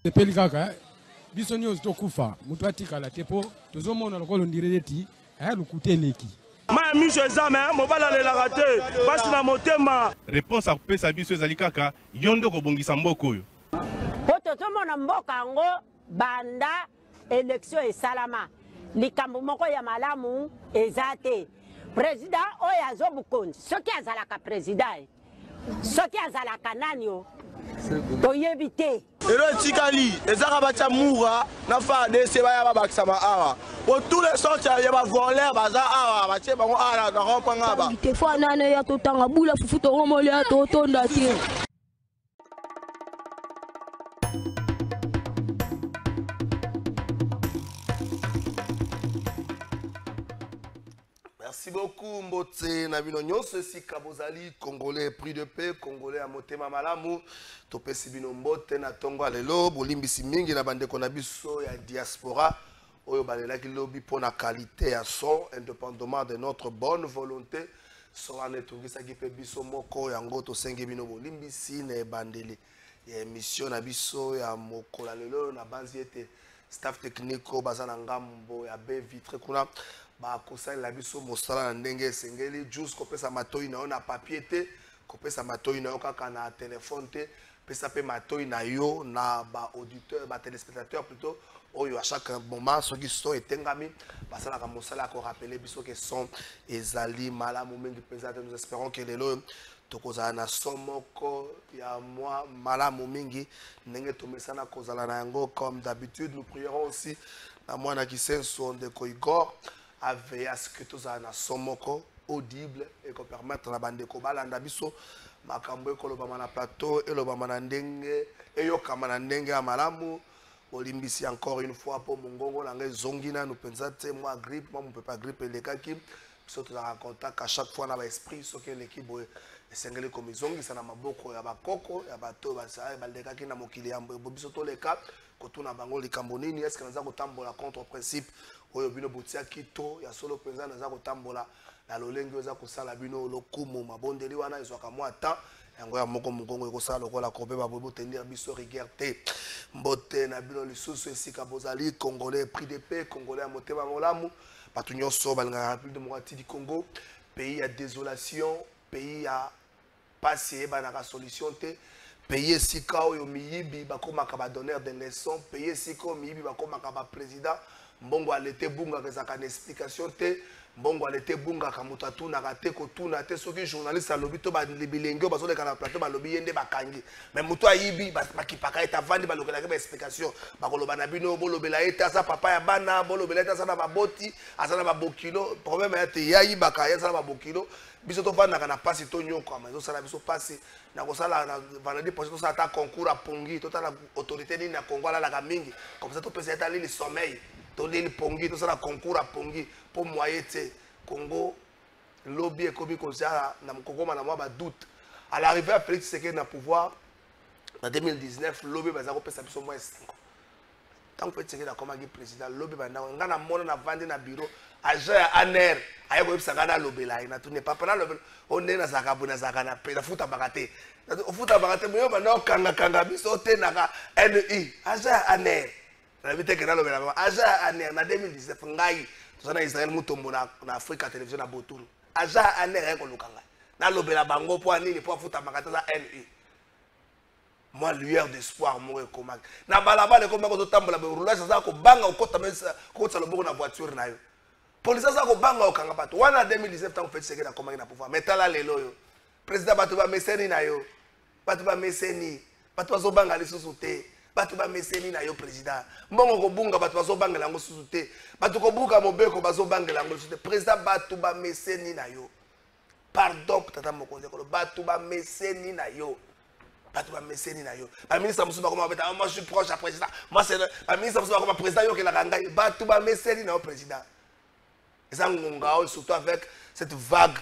Sepeli kaka biso nyonso tokufa mutu atikala te po tozomona lokolo ndireti lukuteleki ma miso ezame mobala lelaka te basi na motema. Réponse à kopesa biso ezali kaka yondo kobongisa mboka oyo po tozomona mboka yango banda élection esalama likambo moko ya malamu eza te. Président oyo azobukonzi soki azalaka président soki azalaka nani o toyebi te. Elo etikali ezaka batia mura na FARDC baya babakisa awa po tous les sortes ya bavoleur baza awa batie bango awa na rompanga ba te fo nane ya totanga bula fufu tongomoli ya totonda te. Merci beaucoup Mbote Nabino nyonso esika bozali congolais pris de paix congolais à motema malamu topesi bino mbote na tongo lelo bolimbisi mingi na bandeko na biso ya diaspora oyo balelaki lobi pona qualité ya son indépendamment de notre bonne volonté so anetungisaki pe biso moko yango tosengi bino bolimbisi na ebandeli ya émission na biso ya mokola lelo na banzi ete staff technique baza na ngambo ya be vitre kuna ba kosala la biso mosala na ndenge esengeli juste kopesa matoi na yo na papier te kopesa matoi na yo kaka na téléphone te pesa pe matoi na yo na ba auditeur ba téléspectateur plutôt oyo à chaque moment soki so etengami basalaka mosala ko rappeler biso que son ezali malamu mingi pesa. Nous espérons que lelo tokozala na somoko ya moi malamu mingi ndenge tomesana kozala na yango comme d'habitude. Nous prierons aussi na mwana kisenso ndeko Igor à veiller à ce que tous en a somoko audible et qu'on permette la bande ko balanda biso makambo ko loba na plateau et loba na ndenge et yo kama na ndenge ya malamu olimbisi encore une fois pour mongongo na zongina nous pensate moi grippe moi on peut pas gripper les kaki surtout dans contact à chaque fois na ba esprit so que l'équipe esengeli comme zongi sana maboko ya bakoko ya bato basaya baldekaki na mokili ya biso to les cap kotuna bango likambo nini est-ce que naza kotambola contre principe oyo bino botia kito ya solo penza naza kotambola na lolengi oza kosala bino lokumu mabondeli wana ezwaka mwa temps yango ya moko mongongo ekosala lokola kobe babobo tenir biso rigueur te mbote na bino lisusu esika bozali congolais pris de paix congolais ya motema molamu bato nyonso balingaka république démocratique du Congo pays ya désolation pays ya pasi eyebanaka solution te pays esika oyo miyibi bakomaka badonneur de leçon pays esika oyo miyibi bakomaka baprésident mbongo alete bunga kezaka na explication te mbongo alete bunga kamuta tuna kate ko tuna te soki journaliste alobi to ba libilenge bazoleka na plateau balobi yende bakangi mais muto ayibi bakipaka eta vandi balokela ke ba explication bakoloba na bino bolobela eta sa papa ya bana bolobela eta sa na baboti asa na babokilo problème ya te yayi bakaya sa na babokilo biso to vanda kana pasi to nyoko ama zo sala biso pasi na ko sala na vendredi prochain to sala ta concours à pongi to ta autorité ni na Congo la ka mingi comme ça to peut être le sommeil to leli pongi to sala concours à pongi pour moyete Congo lobby ekobi ko sala na mkokoma na mwa ba doute à l'arrivée à Félix Tshisekedi na pouvoir en 2019 lobby baza ko pesa biso moins 5 tant que Félix Tshisekedi a comme président lobby banda ngana mona na vendre na bureau agent ya ANR ayo ko bisa ngana lobela ina tu ne pas pendant lobela on est na zakabuna zakana pe na futa bakate futa bakate moyo banda kanga biso te na ka NI agent ya ANR na vite que na lobela agent ya ANR na 2019 ngai tozana Israël mutombo na Africa télévision na Botulu agent ya ANR ko lukanga na lobela bango po nini po futa bakate za NI moi lueur d'espoir moi comment na balabala ko mako tambola be roulage za ko banga ukota mesa ko tsalo boko na voiture na yo police za ko banga okanga bato wana 2017 tant fait Tshisekedi na komaki na pouvoir metala lelo yo président bato ba meseni na yo bato ba meseni bato bazo banga lisusu te bato ba meseni na yo président mbongo ko bunga bato bazo banga lango susu te bato ko buka mobeko bazo banga lango susu te président bato ba meseni na yo pardon tata mokonzi ko bato ba meseni na yo bato ba meseni na yo ba ministre musuba comme beta moi je suis proche à président moi c'est ba ministre musuba comme président yo ke la kanga bato ba meseni na yo président et ça ngonga surtout avec cette vague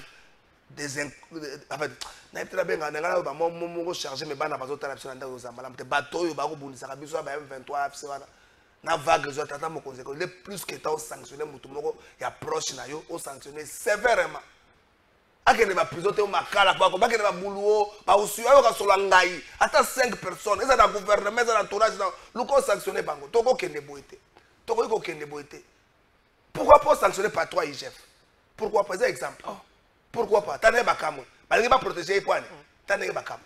des en fait na peut-être bien ngana ba mo charger mais bana bazo tala biso na ndako za malamu te bato yo ba ko bundisa ka biso ba M23 FC wana na vague zo tata mo konse ko le plus que tant sanctionner mutu moko ya proche na yo o sanctionner sévèrement akende ba prison te makala kwa bakende ba boulot ba usu ayo ka sola ngai ata 5 personnes eza na gouvernement eza na entourage na luko sanctionner bango toko kende boité toko iko kende boité pourquoi pas sanctionner par 3 IGF pourquoi pas exemple pourquoi pas tane ba kamwe balingi ba protéger ipwane tane ba kamwe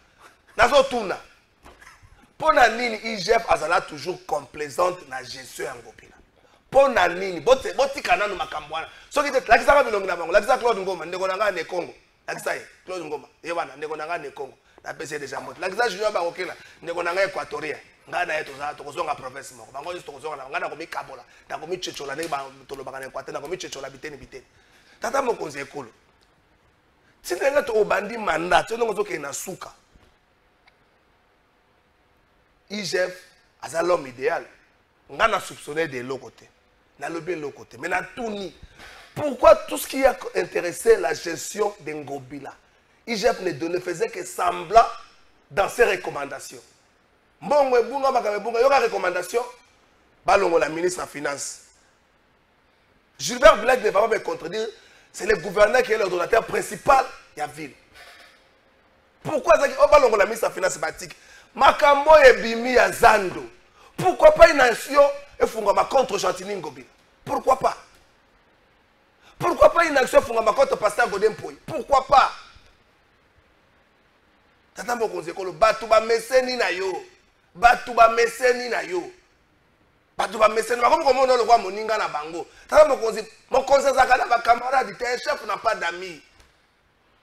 nazo tuna pona nini IGF azala toujours complaisante na gestion ya ngopila pona nini botika nanu makambwana soki te lakisa ba bilongi na bango lakisa Claude Ngoma ndeko nanga ne Congo lakisa Claude Ngoma yebana ndeko nanga ne Congo na PC déjà mot lakisa junior ba okela ndeko nanga Equatoria ngana yeto za to kozonga province moko bango to kozonga na ngana ko mikabola na ko michechola ne ba tolo bakana Equateur na ko michechola biteni tata mokonzi ekolo tinenga to obandi mandat to ngo zoke na suka IGF as l'homme idéal ngana soupçonné de l'autre côté na lobé l'autre côté mais na touni pourquoi tout ce qui a intéressé la gestion de Ngobila IGF ne faisait que semblant dans ses recommandations mbongo ebunga makabe bunga yoka recommandation balongo la ministre des finances Gilbert Black ne va pas me contredire c'est le gouverneur qui est le donateur principal de la ville pourquoi ça qui balongo la ministre des finances batik makambo ebimi ya Zando pourquoi pas une action efungama contre Gentini Ngobila pourquoi pas une action efungama contre Pasteur Godin Poy pourquoi pas tata mokonzi ekolo batu ba meseni na yo batu ba meseni bakomi komona le roi moninga na bango tata mokonzi azaka na ba camarade te un chef n'a pas d'amis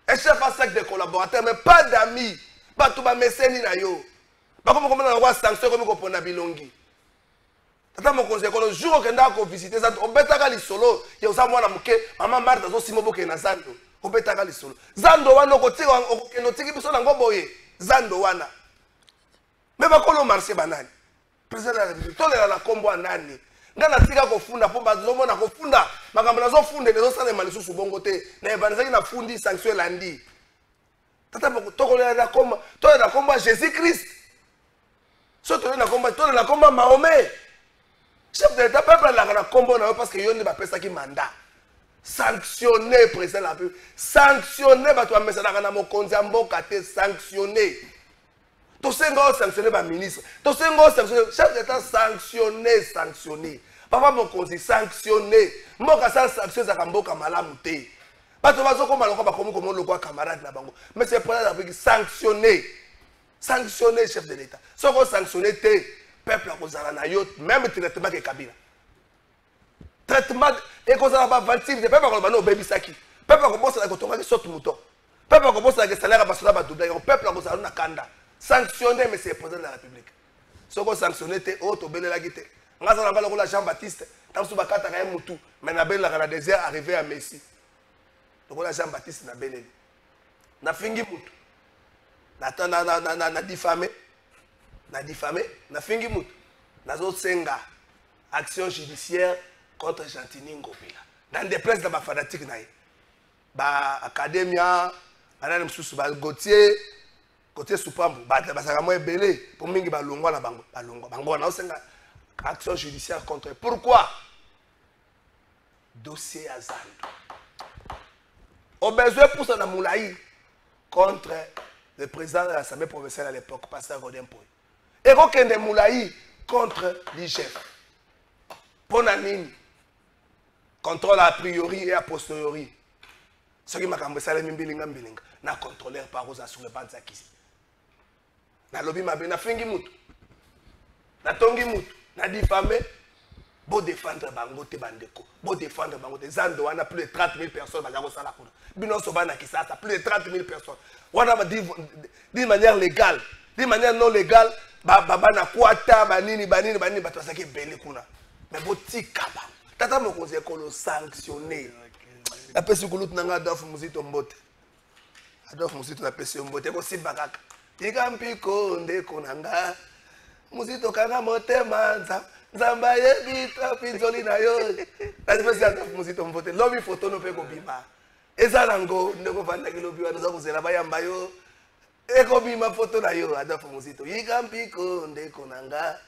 un chef a sac de collaborateurs mais pas d'amis batu ba meseni na yo bakomi komona le roi sanction komi kopona bilongi tata mokonzi ekolo jour okenda ko visiter ça obetaka lisolo ya usa mwana muke mama Martha zo simo boke na Zando obetaka lisolo Zando wana okotika okendotiki biso na ngoboye Zando wana mais bakolo marché banani président de la République tolela na kombo nani ngana tika kofunda po bazomona kofunda makambo nazo funde nezo sala malisusu bongo te na ebanzaki na fundi sanction landi tata boko tokolela na komba tolela na komba Jésus Christ so tolela na komba Mahomet chef de l'État peuple la combo na parce que yoni ba pesa ki mandat sanctionner président de la République sanctionner ba to amesa na mokonzi mboka te sanctionner to sengo sanctionner ba ministre to sengo sanctionner chef d'État sanctionner papa mokonzi sanctionner mboka sa sanction za mboka malamu te bato bazo ko maloko ba komi komo lokwa camarade na bango mais c'est président de la République sanctionner chef de l'État soko sanctionner te peuple a kozala na yo même traitement ke Kabila traitement et kozala ba vantive de peuple ko bano bebisaki peuple ko bossa ko tonga ki sotu muto peuple ko bossa ke salaire ba soda ba double peuple ko kozala na kanda sanctionner mais c'est président de la République soko sanctionner te o to belela kite ngazala ngalo la Jean-Baptiste tamsu bakata ka mutu mais na belela na désert arrivé à Messi donc la Jean-Baptiste na beleli na fingi mutu na diffamé na fingi mutu nazo senga action judiciaire contre Gentini Ngobila dans des places de ba fanatique na ba academia banana msusu ba Gautier Supambu ba saka mo ebele pour mingi ba longwa na bango na senga action judiciaire contre pourquoi dossier à Zando au besoin pour ça na Moulaï contre le président de l'Assemblée provinciale à l'époque Pasteur Godin Poy et Rokende Moulaï contre l'IGF. Pour Nanine, contrôle a priori et a posteriori. Ce qui m'a dit, c'est que na contrôleur par Rosa sur le banc de Zakisi. Na lobby ma na fingi mutu. Na tongi mutu. Na diffamé. Beau défendre bango te bandeko. Beau défendre bango te Zando wana plus de 30 000 personnes bazako sala kuna. Bino sobana kisasa plus de 30 000 personnes. Wana va dire d'une manière légale, d'une manière non légale. Baba na kwata banini bato basaki bele kuna mais botika ba tata mokonzi ekolo sanctionner la pesi kulut nanga Adolphe Muzito Mbote na pesi Mbote ko simba kaka ikampiko ndeko nanga Muzito kanga motema nzamba yebita pinzoli na yo la pesi Adolphe Muzito Mbote lobi photo no pe ko bima ezanango ndeko vanda kilobi wana za kuzela bayamba yo eko bima photo na yo Adolphe Muzito yikampiko ndeko nanga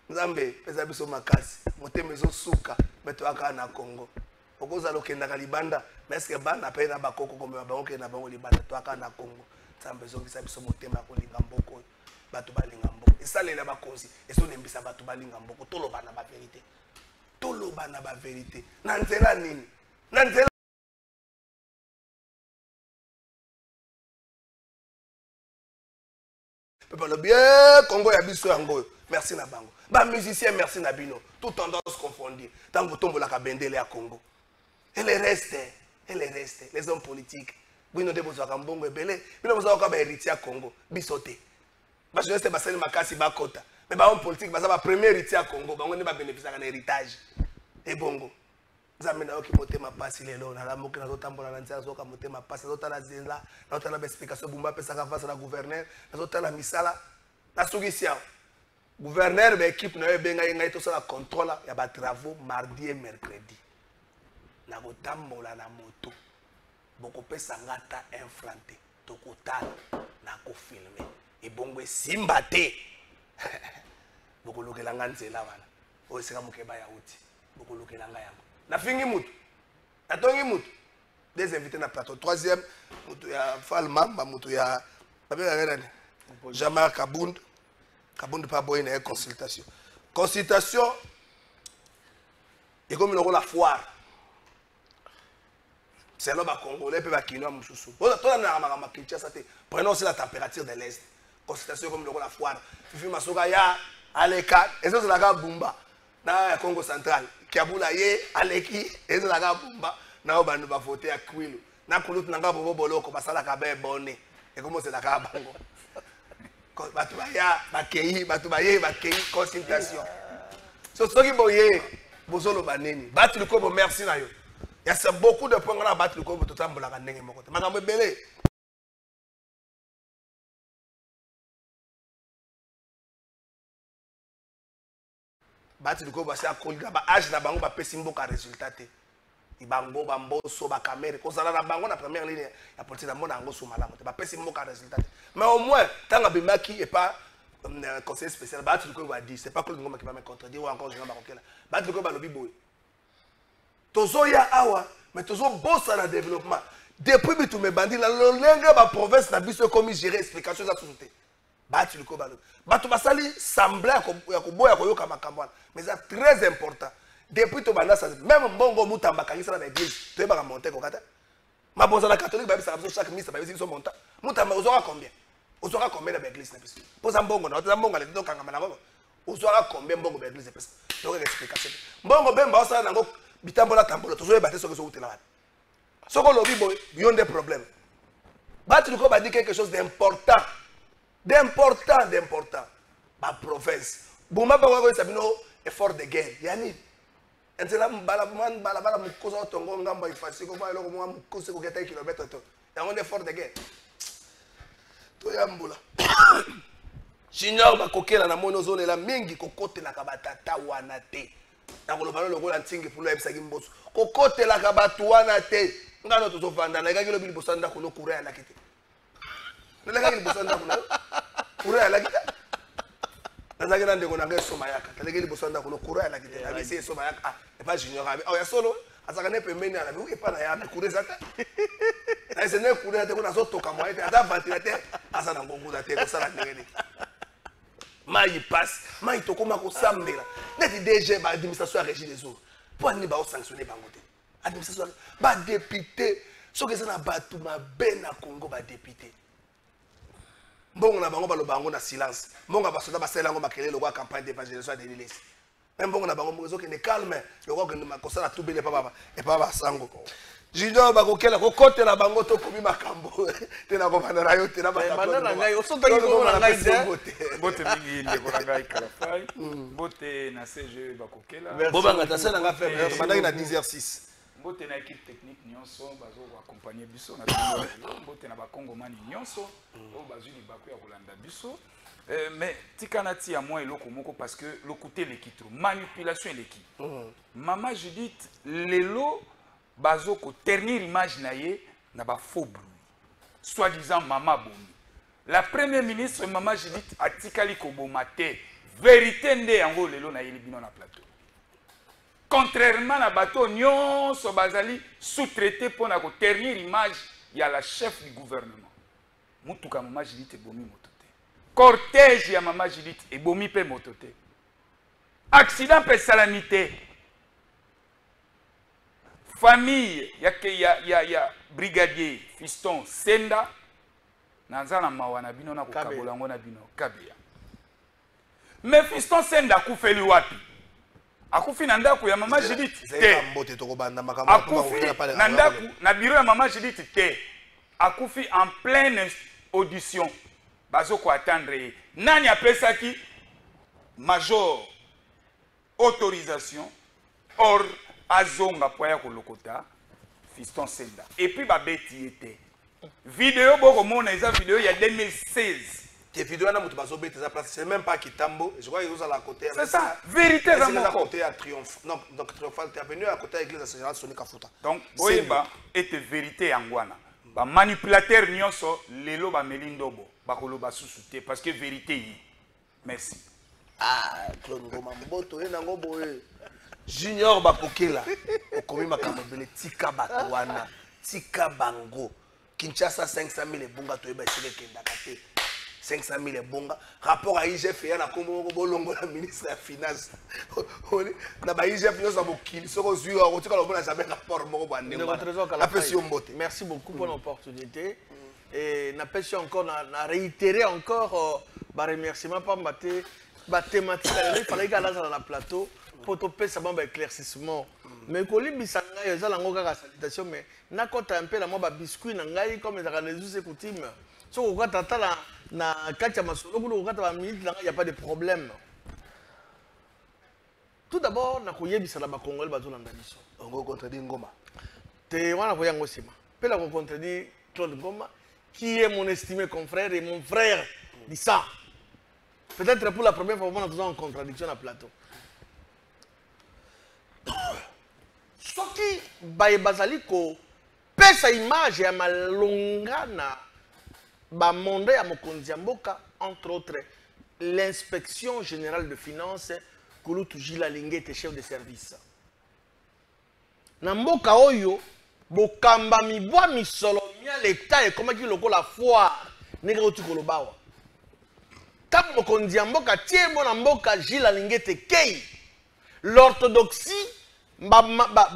nzambe pesa biso makasi motema ezo suka beto aka na Congo okozala okendaka libanda mais est ce que bana mpe na bakoko komema bango okende na bango libanda toaka na Congo nzambe ezongisa biso motema ya kolinga mboka oyo bato balinga mboka esalela bakonzi ezolembisa bato balinga mboka toloba na baverité toloba na baverité na nzela nini na nzela le bien Congo ya biso yango merci na bango ba musicien merci na bino tout tendance confondue tant que tombe la kabendele ya Congo et le reste les hommes politiques bino de bozwa kambongo ebele bino bozwa ka ba héritier ya Congo bisote ba jeunesse ba sali makasi ba kota mais ba homme politique baza ba premier héritier ya Congo bango ne ba bénéficier na héritage et bongo nzambe na yoki motema pasi lelo na lamuki na zotambola na nzela zoka motema pasi zotala zela na zotala ba explication bumba pesa ka face na gouverneur na zotala misala na sugisia gouverneur ba équipe na benga ngai to sala contrôle ya ba travaux mardi et mercredi na kotambola na moto boko pesa ngata infranté to kotala na ko filmer et bongo simba te boko lokela nganzela wana o seka mukeba ya uti boko lokela ngayamo na fingi mutu na tongi mutu des invités na plateau troisième mutu ya Falmamba mutu ya babeka ngani Jean-Marc Kabund pa boy na consultation et comme le la foire c'est là bas congolais pe ba kinoa mususu to na ma Kinshasa te prenons aussi la température de l'est consultation comme le la foire fifi masoka ya aleka ezo la ka bumba na Congo central Kiabula ye aleki ezo la ka bumba na obandu ba voter à Kwilu na kulutu nanga bobo boloko basala ka be bonne et comment c'est la ka bango batu baye consultation so qui boye bozolo baneni batu le kobo merci na yo il y a beaucoup de points là batu le kobo to tambola ka ndenge moko te makambo ebele batu le kobo sa kolga ba âge na bango ba pesi mboka résultat te ibango bamboso ba caméra kozala na bango na première ligne ya politique na mona ngo so malamu te ba pesi mboka résultat mais au moins tanga bimaki et pas conseiller spécial ba tu ko va dire c'est pas que ngoma qui va me contredire ou encore je ngoma kokela ba tu ko ba lobi boy tozo ya awa mais tozo bossa na développement depuis bitu me bandi la lolenge ba province na biso comme gérer explication za tout ba tu ko ba lobi ba to basali semblant ya ko boya ko yoka makambo mais c'est très important. Depuis tout banda même mbongo mutamba kangisa na église to eba monter kokata mabonza la catholique ba bisa chaque messe ba bisa so monta mutamba uzora combien na église na biso poza mbongo na oza mbongo le to kangama na ko uzora combien mbongo ba église pesa donc explication mbongo bemba osala nango bitambola tambola to zo eba te so ko utela wana soko lobi boy beyond des problèmes ba tu ko ba dit quelque chose d'important ba province buma ba ko sabino effort de guerre yani entela bala mukosa tongo ngamba ifasi ko ba eloko mwa mukosa ko keta kilomètre to yango ne fort de guerre to yambula Junior ba kokela na mono zone la mingi kokotela ka batata wana te na kolobana lokola ntingi pulo ebisaki mboso kokotela ka batu wana te ngano to zovanda na kakilo bili bosanda ko no kura ya lakite na kakilo bosanda ko na kura ya lakite nazaki na ndeko nanga esoma yaka talekeli bosanda kono kura la kite na bisi esoma yaka et pas Junior abi o ya solo azaka ne pembeni ala bi epa na ya kure zaka na ese ne kure te ko na zotoka mo ete ata ventilateur asa na ngongo da te ko sala ndengeli mai passe mai to koma ko sambela neti DG ba administration régie des eaux pour ni ba o sanctionner bango te administration ba député soki ça na batu ma ben na Congo ba député mbongo na bango balo bango na silence mbongo basoda basela ngo makelelo kwa campagne d'évangélisation de l'Église même mbongo na bango mwezo ke ne calme yoko ke makosala tubele pa baba et pa basango Junior bakokela kokote na bango to komi makambo te na ko bandana yo te na ba bandana ngai osonto ko na ngai bote mingi ile ko ngai kalafai bote na CG bakokela bobanga tasela nga faire bandaki na 10h06 bote na équipe technique nyonso bazo accompagner biso na bino bote na bakongomani nyonso o bazuli baku ya kolanda biso mais tikanati ya moi eloko moko parce que le côté l'équitro manipulation l'équipe maman Judith lelo bazo ko ternir image na ye na ba faux bruit soi-disant maman Boni la première ministre maman Judith atikali ko bomate vérité nde yango lelo na yeli bino na plateau contrairement à bateau nyonso bazali sous-traité pour la dernière image il y a la chef du gouvernement mutuka mama Judith ebomi motote cortège ya mama Judith ebomi pe motote accident pe salamité famille ya brigadier Fiston Senda nanzana mawana bino na kokabola ngona bino kabia mais Fiston Senda kufeli wapi akufi na ndaku ya mama Judith te akufi na ndaku na bureau ya mama Judith te akufi en pleine audition bazo ko attendre nani apesaki major autorisation or azonga poya ko lokota Fiston Senda et puis babeti était vidéo boko mona eza vidéo il y a 2016. Tes vidéos na mutu bazobe tes place c'est même pas Kitambo je crois qu'ils ont à côté. C'est ça vérité za à côté à Triomphe. Non donc Triomphal tu es venu à côté de l'église Saint-Général Sonic Kafuta. Donc boyeba était vérité yangwana. Ba manipulateur nyonso lelo ba melindobo ba koloba susute parce que vérité yi. Merci. Ah Claude Ngoma mboto ena ngoboye. Junior bakokela okomi makambo bele tika bato wana tika bango Kinshasa 500 000 ebonga toyeba esele kenda kate 500 000 ebonga rapport à IGF ya na kombo bolongo na ministre ya finance na ba IGF nyonso bokili soko zuwa otika lobona jamais rapport moko bande la pression mbote. Merci beaucoup pour l'opportunité et na pêche encore na réitérer encore ba remerciement par mbaté ba thématique il fallait que là dans la plateau pour topé ça bon éclaircissement mais ko libisa ngai ezala ngo kaka salutation mais na kota un peu la mo ba biscuit na ngai comme ezaka les us coutume so ko tata la na kacha masolo ko kata ba minute il y a pas de problème. Tout d'abord na ko yebisa la ba congolais bazo landa biso ngo contredire Ngoma te wana ko yango sima pe la ko contredire Claude Ngoma qui est mon estimé confrère et mon frère du sang. Peut-être pour la première fois on a en contradiction à plateau. Soki baye bazali ko pesa image ya malongana ba monde ya mokonzi ya mboka entre autres l'inspection générale de finances Kulutu Jila Lingete chef de service na mboka oyo bokamba mibwa misolo mia l'etat et comment ki lokola foire neka otu kolobawa tam mokonzi ya mboka tie bona mboka Jila Lingete kei l'orthodoxie ba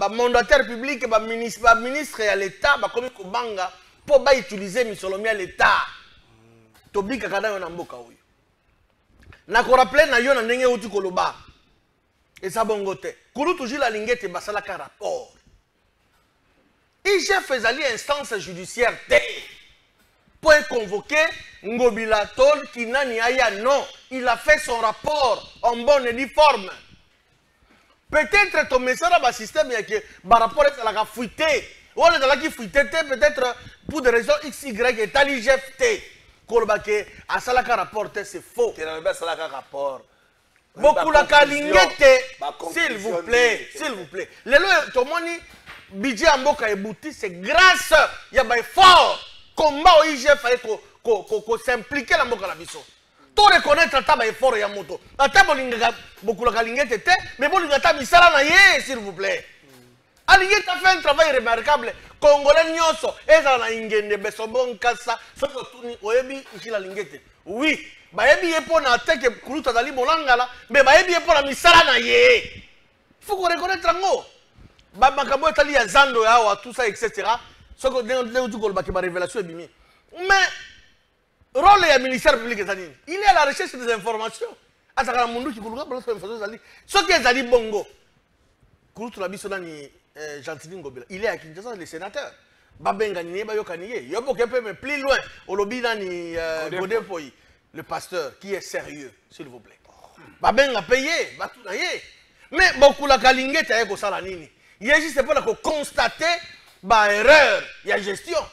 mandataire public ba ministre ya l'état ba komi kobanga po ba utiliser misolomi ya l'état tobika kada yo na mboka oyo na ko rappeler na yo na ndenge uti koloba esa bongo te Kulutu Jila Lingete basala ka rapport IGF ezali instance judiciaire te pour convoquer Ngobila Tol Kinani Aya non il a fait son rapport en bonne et due forme. Peut-être ton message dans le système par rapport à la fuité. Ou à la fuité, peut-être pour des raisons X, Y, et tali GFT. Kolbake, à Salaka rapporte, c'est faux. Beaucoup la kalingete, s'il vous plaît, s'il vous plaît. Les lois, tout le monde, budget en boka et bouti, c'est grâce, il y a un fort combat au IGF qu'on s'implique dans le boka la biso. To reconnaître taba effort ya moto. Ata bolinga beaucoup la kalingete te, mais bolinga ta misala na ye s'il vous plaît. Alingete a fait un travail remarquable. Congolais nyonso eza na ingende besobon kasa soko tuni oyebi Jila Lingete. Oui, ba yebi yepo na teke Kulutu azali bolangala, mais ba yebi yepo na misala na ye. Faut qu'on reconnaître ngo. Ba makambo etali ya zando ya wa tout ça etc. Soko de tu kolba ke ba révélation ebimi. Mais rôle du ministère public est il est à la recherche des informations. À ce ce qui est bongo. Il est à Kinshasa, le sénateur. Babenga ni ba yokaniye. Yobo kepe mais plus loin. Au lobby ni Godefroy, le pasteur qui est sérieux, s'il vous plaît. Babenga payé, ba tout naye. Mais beaucoup la kalingete ay ko sala nini. Il est juste pour constater ba erreur, il y a gestion.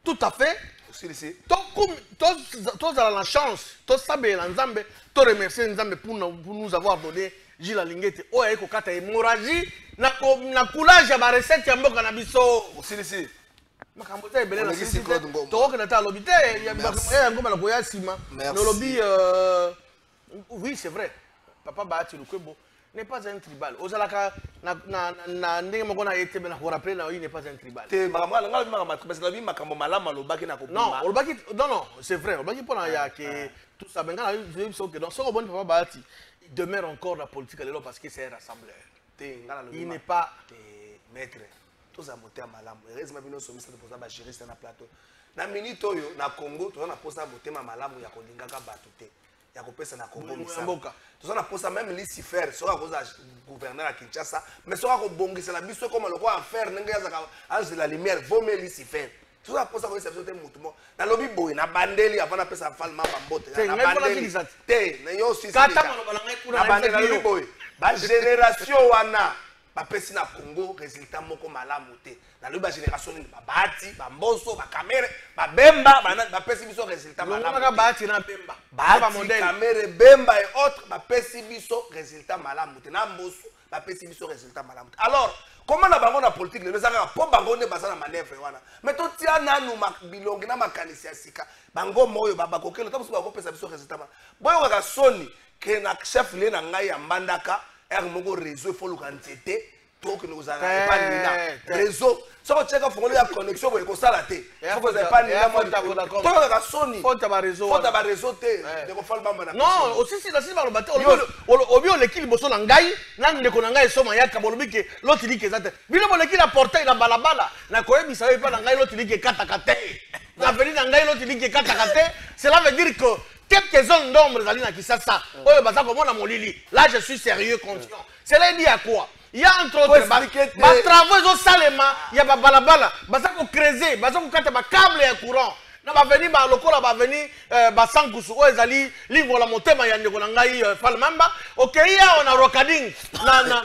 Tout à fait. Tous à la chance, tous saber l'ensemble, tous remercier l'ensemble pour nous avoir donné Jila Lingete. Oh, eko kata hémorragie, na coulage à recette ya mboka na biso. Aussi. Makambote belé na sisi. Toko na ta lobby te, ya ngoma na koya sima. No lobby oui, c'est vrai. Papa Baati Lukwebo. n'est pas un tribal. Ozalaka na ndenge moko na yete na rappeler na il n'est pas un tribal. Te makamala nga ma parce que la vie makambo malama lobaki na ko. Non, c'est vrai. Olbaki pona ya que tout ça benga na vie so que donc so bon papa Bahati, il demeure encore la politique lelo parce que c'est un rassembleur. Il n'est pas maître. Tout ça monter à malamu. Heureusement bino so misa de posa ba juriste na plateau. Na minute oyo na Congo to na posa motema malamu ya kolingaka bato te. Ya kopesa na Congo misamba. Tout na posa même Lucifer sera cause gouverneur à Kinshasa, mais sera ko bongisa la biso comme le roi en faire ndenge ya zaka ange de la lumière vomé Lucifer. Tout ça posa ko réception te mutumo. Na lobi boy na bandeli avant na pesa falma bambote na bandeli. Te na yo sisi. Kata mono balanga kuna na bandeli na lobi boy. Ba génération wana bapesi na Congo résultat moko malamu te na lobi ba génération ni babati bamboso ba camera babemba bapesi biso résultat malamu te babati na bemba ba modèle camera bemba et autres bapesi biso résultat malamu te na mboso bapesi biso résultat malamu te. Alors comment na bango na politique le bezaka po bango ne basana manœuvre wana mais to tia nanu bilongi na makanisi ya sika bango moyo babakokelo to biso bakopesa biso résultat malamu boyo ka soni ke na chef le na ngai ya mbandaka mon réseau faut le quantité pour que nous allons pas nina réseau ça va checker fond la connexion pour que ça la té faut que ça pas nina moi toi la Sony faut ta réseau té de ko fall bamba non aussi si la si ba bato obio l'équipe boso na ngai na ndeko na ngai soma yaka bolobi ke l'autre dit que ça bino bo l'équipe la porter na balabala na koyebisa pas na ngai l'autre dit que kataka té na venir na ngai l'autre dit que kataka té cela veut dire que quelques zones d'ombre zali na Kisasa oyo baza komona molili là je suis sérieux conscient cela dit à quoi il y a entre autres ba travaux au salema il y a ba balabala baza ko creuser baza ko kata ba câble ya courant na ba venir ba lokola ba venir ba sankusu oyo zali livre la motema ya ndeko na ngai falmamba okeya on a rocading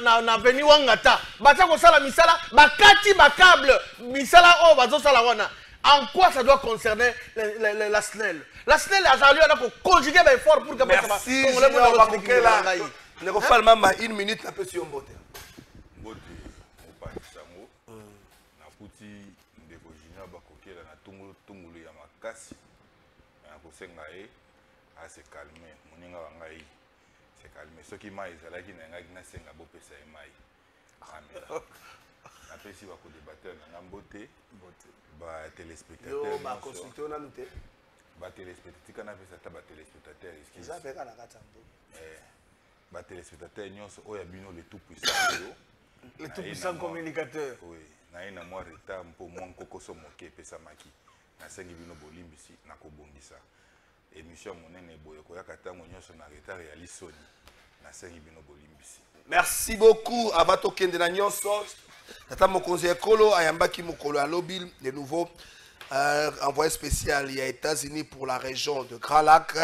na venir wangata baza ko sala misala ba kati ba câble misala o bazo sala wana. En quoi ça doit concerner la SNEL? La SNEL a salué pour conjuguer mes efforts pour que merci, on va ne ko fal mama une minute na pesi yombote. Mbote opangisango na kuti ndeko junior bakokela na tungulu ya makasi na kosenga e a se calmer moninga wangai se calmer soki mai ezalaki na ngaki na senga bopesa e mai kamera na pesi ba ko débatteur na mbote ba téléspectateur ba consulter na nute ba téléspectateur na pesa ta ba téléspectateur excuse ça fait kana katambo ba téléspectateur nyonso oya bino le tout puissant le tout puissant communicateur oui na ina moi retard mpo moi kokoso moke pesa maki na sengi bino bolimbisi na kobongisa émission monene boye ko yakata nyonso na retard ya lisoni na sengi bino bolimbisi. Merci beaucoup abato kende na nyonso tata mokonzi ekolo ayambaki mokolo à lobby de nouveau envoyé spécial il y a États-Unis pour la région de Grand Lac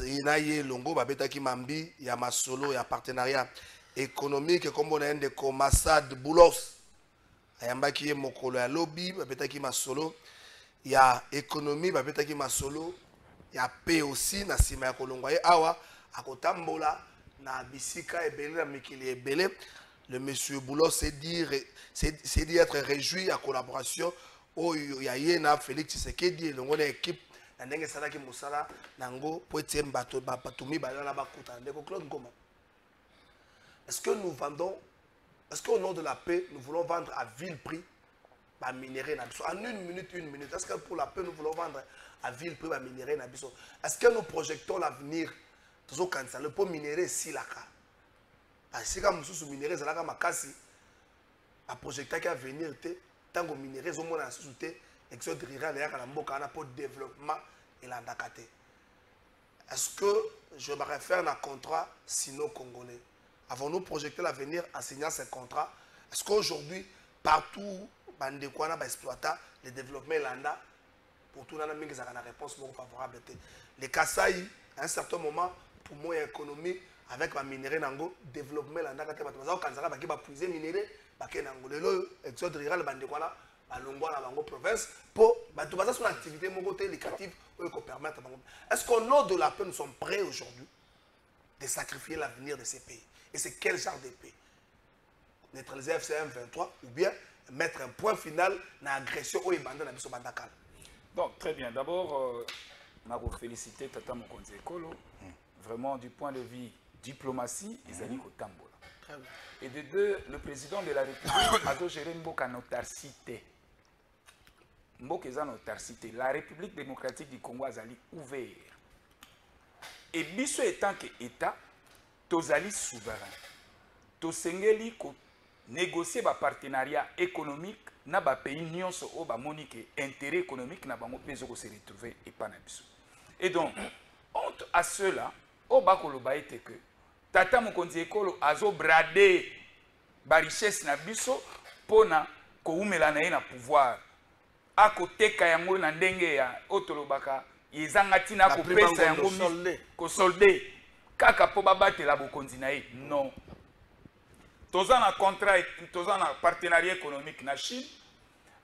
inaye longo babetaki mambi ya masolo ya partenariat économique comme on a de Massad Boulos ayambaki mokolo ya lobby babetaki masolo ya économie babetaki masolo ya paix aussi na sima ya kolongwa ye awa akotambola na bisika ebele na mikili ebele. Le monsieur Boulos s'est dit être réjoui à la collaboration au Yayena Félix Tshisekedi et l'équipe ndenge salaki musala nango po etem bato batumi balala bakuta ndeko Claude Ngoma. Est-ce que nous vendons, est-ce qu'au nom de la paix nous voulons vendre à vil prix ba minerai na biso en une minute, est-ce que pour la paix nous voulons vendre à vil prix ba minerai na biso? Est-ce que nous projectons l'avenir toujours quand ça le pot minerai si la ka parce que mususu minerai zalaka makasi a projecter qu'à venir te tango minerai zo mona susu te exode rural ya kana mboka na pour développement et la ndakate. Est-ce que je me réfère à un contrat sino-congolais? Avons-nous projeté l'avenir en signant ces contrats? Est-ce qu'aujourd'hui partout bandekwana ba exploiter le développement landa pour tout nana mingi zaka na réponse favorable te. Les Kasai à un certain moment pour moi économie avec ma minerai nango développement la ndaka te bato bazao kanzaka baki ba puiser minerai bake nango lelo exode rural bandekwana balongwa na bango province pour bato baza son activité moko te éducative pour permettre bango. Est-ce qu'au nom de la paix nous sommes prêts aujourd'hui de sacrifier l'avenir de ces pays? Et c'est quel genre de pays? Neutraliser FCM 23 ou bien mettre un point final dans l'agression au Ibanda na biso bandakala? Donc très bien, d'abord je féliciter Tata Mokonzi Ekolo. Vraiment du point de vue diplomatie ezali kotambola. Et de deux, le président de la République a géré mboka na autarcité. Mboka eza na autarcité. La République démocratique du Congo azali ouvert. Et biso étant que État, tozali souverain. Tosengeli ko négocier ba partenariat économique na ba pays nyonso o ba monique intérêt économique na bango peso ko se retrouver et pas na biso. Et donc honte à cela o ba ko loba ete que tata mokonzi ekolo azo brader ba richesse na biso pona ko umela na ye na pouvoir akoteka yango na ndenge ya otolobaka ezanga tina ko pesa yango ko solde kaka po babatela bokonzi na ye non. Toza na contrat, toza na partenariat économique na Chine.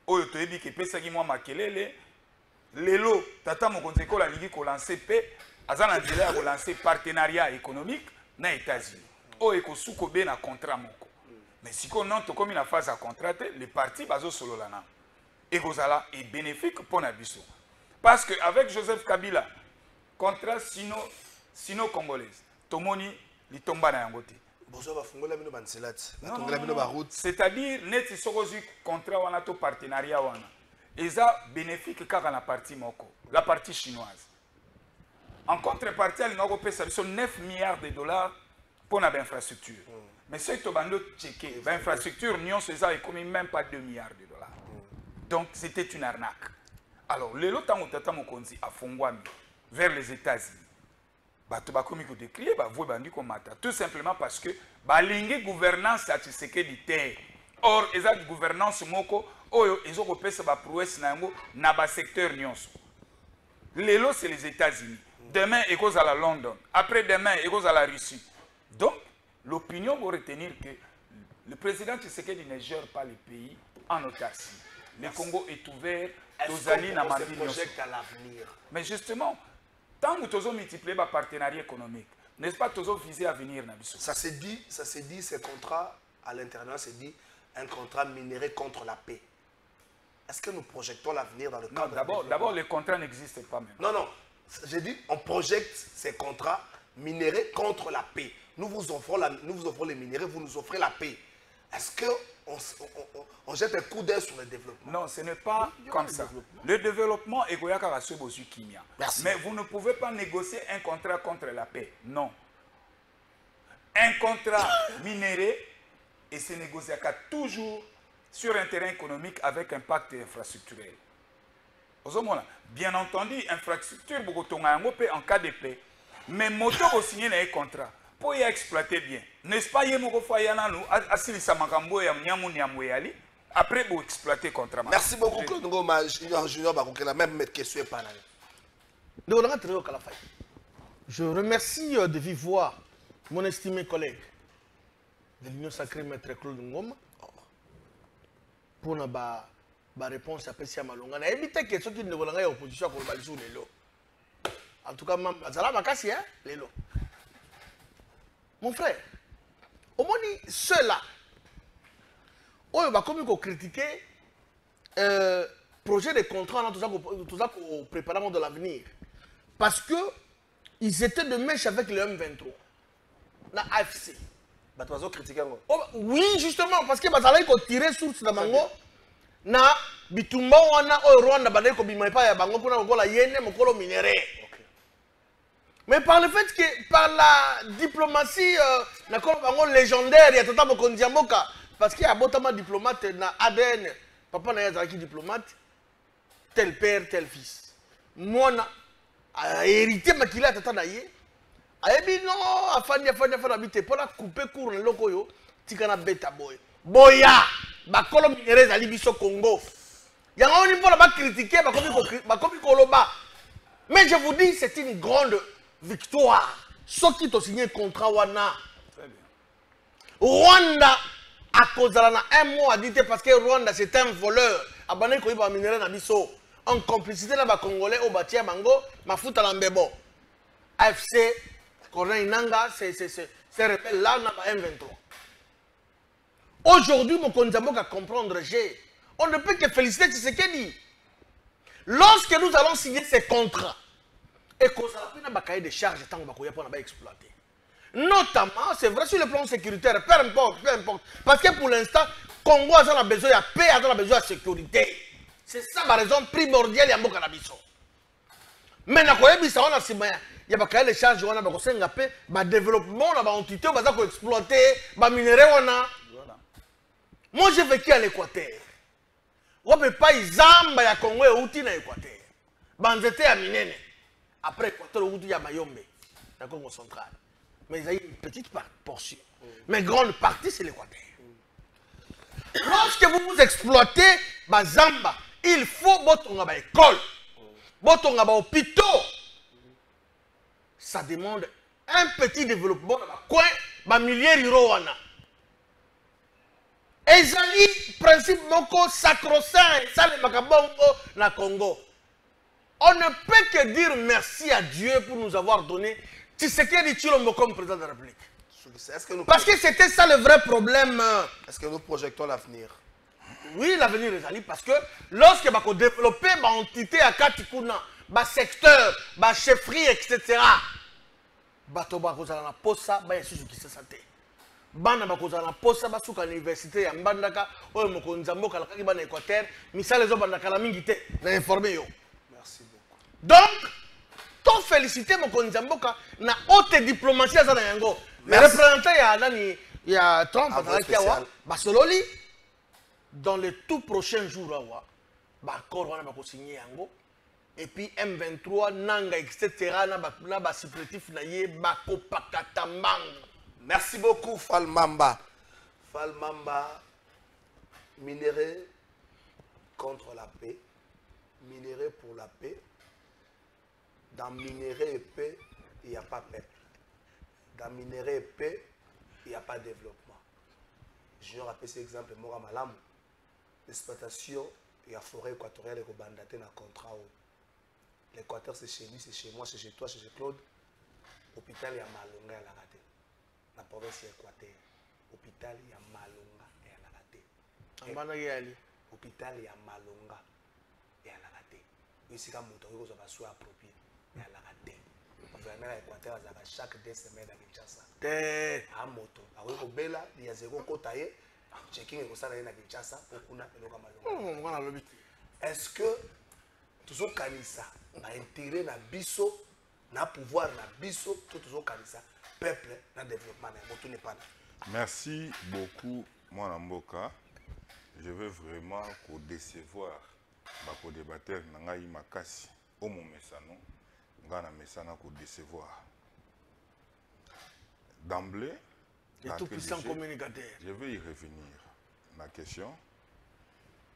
Oyo toyebi ke pesa ki mwa makelele. Lelo tata mokonzi ekola lingi ko lancer pe azana nzela ya ko lancer partenariat économique na États-Unis. Oyo ko suko be na contrat moko. Mais siko non to komi na phase à contrater, les partis bazo solo lana. Et kozala est bénéfique pour na biso. Parce que avec Joseph Kabila, contrat sino-congolaise, tomoni li tomba na yango te. C'est-à-dire, net isokozi contrat wana to partenariat wana. Eza bénéfique kaka na partie moko, la partie chinoise. En contrepartie, il y a 9 milliards de dollars pour l'infrastructure. Mais ce que bando checké, l'infrastructure, nous avons même pas 2 milliards de dollars. Donc c'était une arnaque. Alors, le lotango tata mokonzi a fongwami vers les États-Unis. Bato bakomi ko décrier ba voix bandi ko mata tout simplement parce que ba lingi gouvernance a Tshisekedi terre. Or eza gouvernance moko oyo ezoko pesa ba prouesse na yango na ba secteur nyonso. Lelo c'est les États-Unis. Demain écoute à la London. Après demain écoute à la Russie. Donc l'opinion va retenir que le président Tshisekedi ne gère pas le pays en autarcie. Le Congo est ouvert aux alliés na mandi nyonso. À l'avenir. Mais justement tant que tu as multiplié par partenariat économique, n'est-ce pas, tu as visé à venir dans ça se dit, ce contrat à l'intérieur, c'est dit un contrat minéré contre la paix. Est-ce que nous projetons l'avenir dans le cadre? Non, d'abord, les contrats n'existent pas même. Non, j'ai dit, on projette ces contrats minérés contre la paix. Nous vous offrons les minéraux, vous nous offrez la paix. Est-ce qu'on jette un coup d'œil sur le développement? Non, ce n'est pas comme ça. Le développement est Kimia. Mais vous ne pouvez pas négocier un contrat contre la paix. Non. Un contrat minéré et se négocie toujours sur un terrain économique avec un pacte infrastructurel. Bien entendu, infrastructure, en cas de paix. Mais moto va signer un contrat. Pour y exploiter bien. N'est-ce pas, après vous exploiter contrairement. Merci beaucoup, Claude Ngoma. Junior, la même question est pas là. Je remercie de vive voix mon estimé collègue de l'Union sacrée, Maître Claude Ngoma, pour ma réponse à Pessia Malonga. Et éviter que ceux qui ne veulent pas opposition pour le jour l'élo. En tout cas, Mazala Makassi, l'élo. Mon frère, au moins ceux-là, on va comme critiquer projet de contrat, tout ça pour préparer de l'avenir. Parce que ils étaient de mèche avec le M23, la AFC. Oui, justement, parce que ils ont tiré source de Mango, na bitumba wana o Rwanda badai ko bimaipa ya bango pour la yene mokolo minéré. Mais par le fait que par la diplomatie légendaire, il y a Tata Mokonzi Mboka, parce qu'il y a beaucoup de diplomates dans ADN, papa n'a pas été diplomate, tel père, tel fils. Moi, j'ai hérité ma kila Tata Naye. Elle dit non, afani habiter pour la couper court le loco, tikana beta boy. Boya, bakolo minéré zali biso Congo. Il y a un niveau là-bas critiqué, bakomi koloba. Mais je vous dis, c'est une grande victoire. Ceux qui ont signé un contrat wana. Rwanda a causé un mois à dire parce que Rwanda c'est un voleur. Abandonné qu'on va minérer na biso. En complicité là bas congolais au bâti bango, ma fout à l'ambebo. AFC, Corneille Nanga, c'est rebelle là na M23. Aujourd'hui mon Konzambo à comprendre j'ai. On ne peut que féliciter ce qu'il dit. Lorsque nous allons signer ces contrats, et qu'on a un cahier de charges tant qu'on va exploiter. Notamment, c'est vrai sur le plan sécuritaire, peu importe. Parce que pour l'instant, Congo a besoin de paix, a besoin de sécurité. C'est ça ma raison primordiale de Mboka Nabiso. Mais na koyebisa wana sima ya ba les charges wana ba kosenga pe ba développement na ba entité ba za ko exploiter ba minerais wana. Moi j'ai vécu à l'Équateur. On peut pas izamba ya Congo et outi na Équateur. Banzete ya minene. Après Équateur outi ya Mayombe, na Congo central. Mais il y a une petite portion. Mais grande partie c'est l'Équateur. Lorsque vous vous exploitez bazamba, il faut botonga ba école. Botonga ba hôpitaux. Ça demande un petit développement dans le coin, ba milliers d'euros wana. Ezali principe moko sacro-saint, ça le makabongo na Congo. On ne peut que dire merci à Dieu pour nous avoir donné Tshisekedi Tshilombo comme président de la République. Parce que c'était ça le vrai problème. Est-ce que nous projetons l'avenir? Oui, l'avenir est allé parce que lorsque on développer une entité à Katikuna, un secteur, une chefferie, etc., bato bakozala na posa ba yesu ki sasate. Bana bakozala na posa ba suka université ya Mbandaka oyo mokonzi mboka la kaki bana Équateur, misala zo bandaka la mingi te na informer yo. Merci beaucoup. Donc, to féliciter mokonzi mboka na haute diplomatie za na yango. Mais représentant ya nani ya Trump atalaki awa basololi dans les tout prochains jours awa ba accord wana ba ko signer yango. Et puis M23 nanga etc na ba supplétif na ye ba ko pakata mango. Merci beaucoup Falmamba. Falmamba, minerai contre la paix, minerai pour la paix. Dans minerai et paix, il n'y a pas peuple. Dans minerai et paix, il n'y a pas développement. Je rappelle cet exemple, Mora Malam, l'exploitation et la forêt équatoriale est bandatée dans le contrat. L'Équateur c'est chez lui, c'est chez moi, c'est chez toi, c'est chez Claude. Hôpital, il y a Malonga et la raté. La province Équateur. Hôpital, il y a Malonga et la raté. Hôpital, il y a Malonga et la raté. Ici, quand on a besoin approprié, il y a la raté. Le gouvernement Équateur a chaque 2 semaines à Kinshasa. À moto. Alors, au Bela, il y a 0 kotaye. Checking et ça, il y a Kinshasa. Est-ce que tout ce canisa a intérêt na biso, na pouvoir na biso, tout ce canisa peuple na développement na tout n'est pas là. Merci beaucoup mon Mboka. Je veux vraiment qu'on décevoir bako débatteur nanga yi makasi o mo mesano ngana mesana ko décevoir. D'emblée, le tout puissant communicateur. Je vais y revenir. Ma question,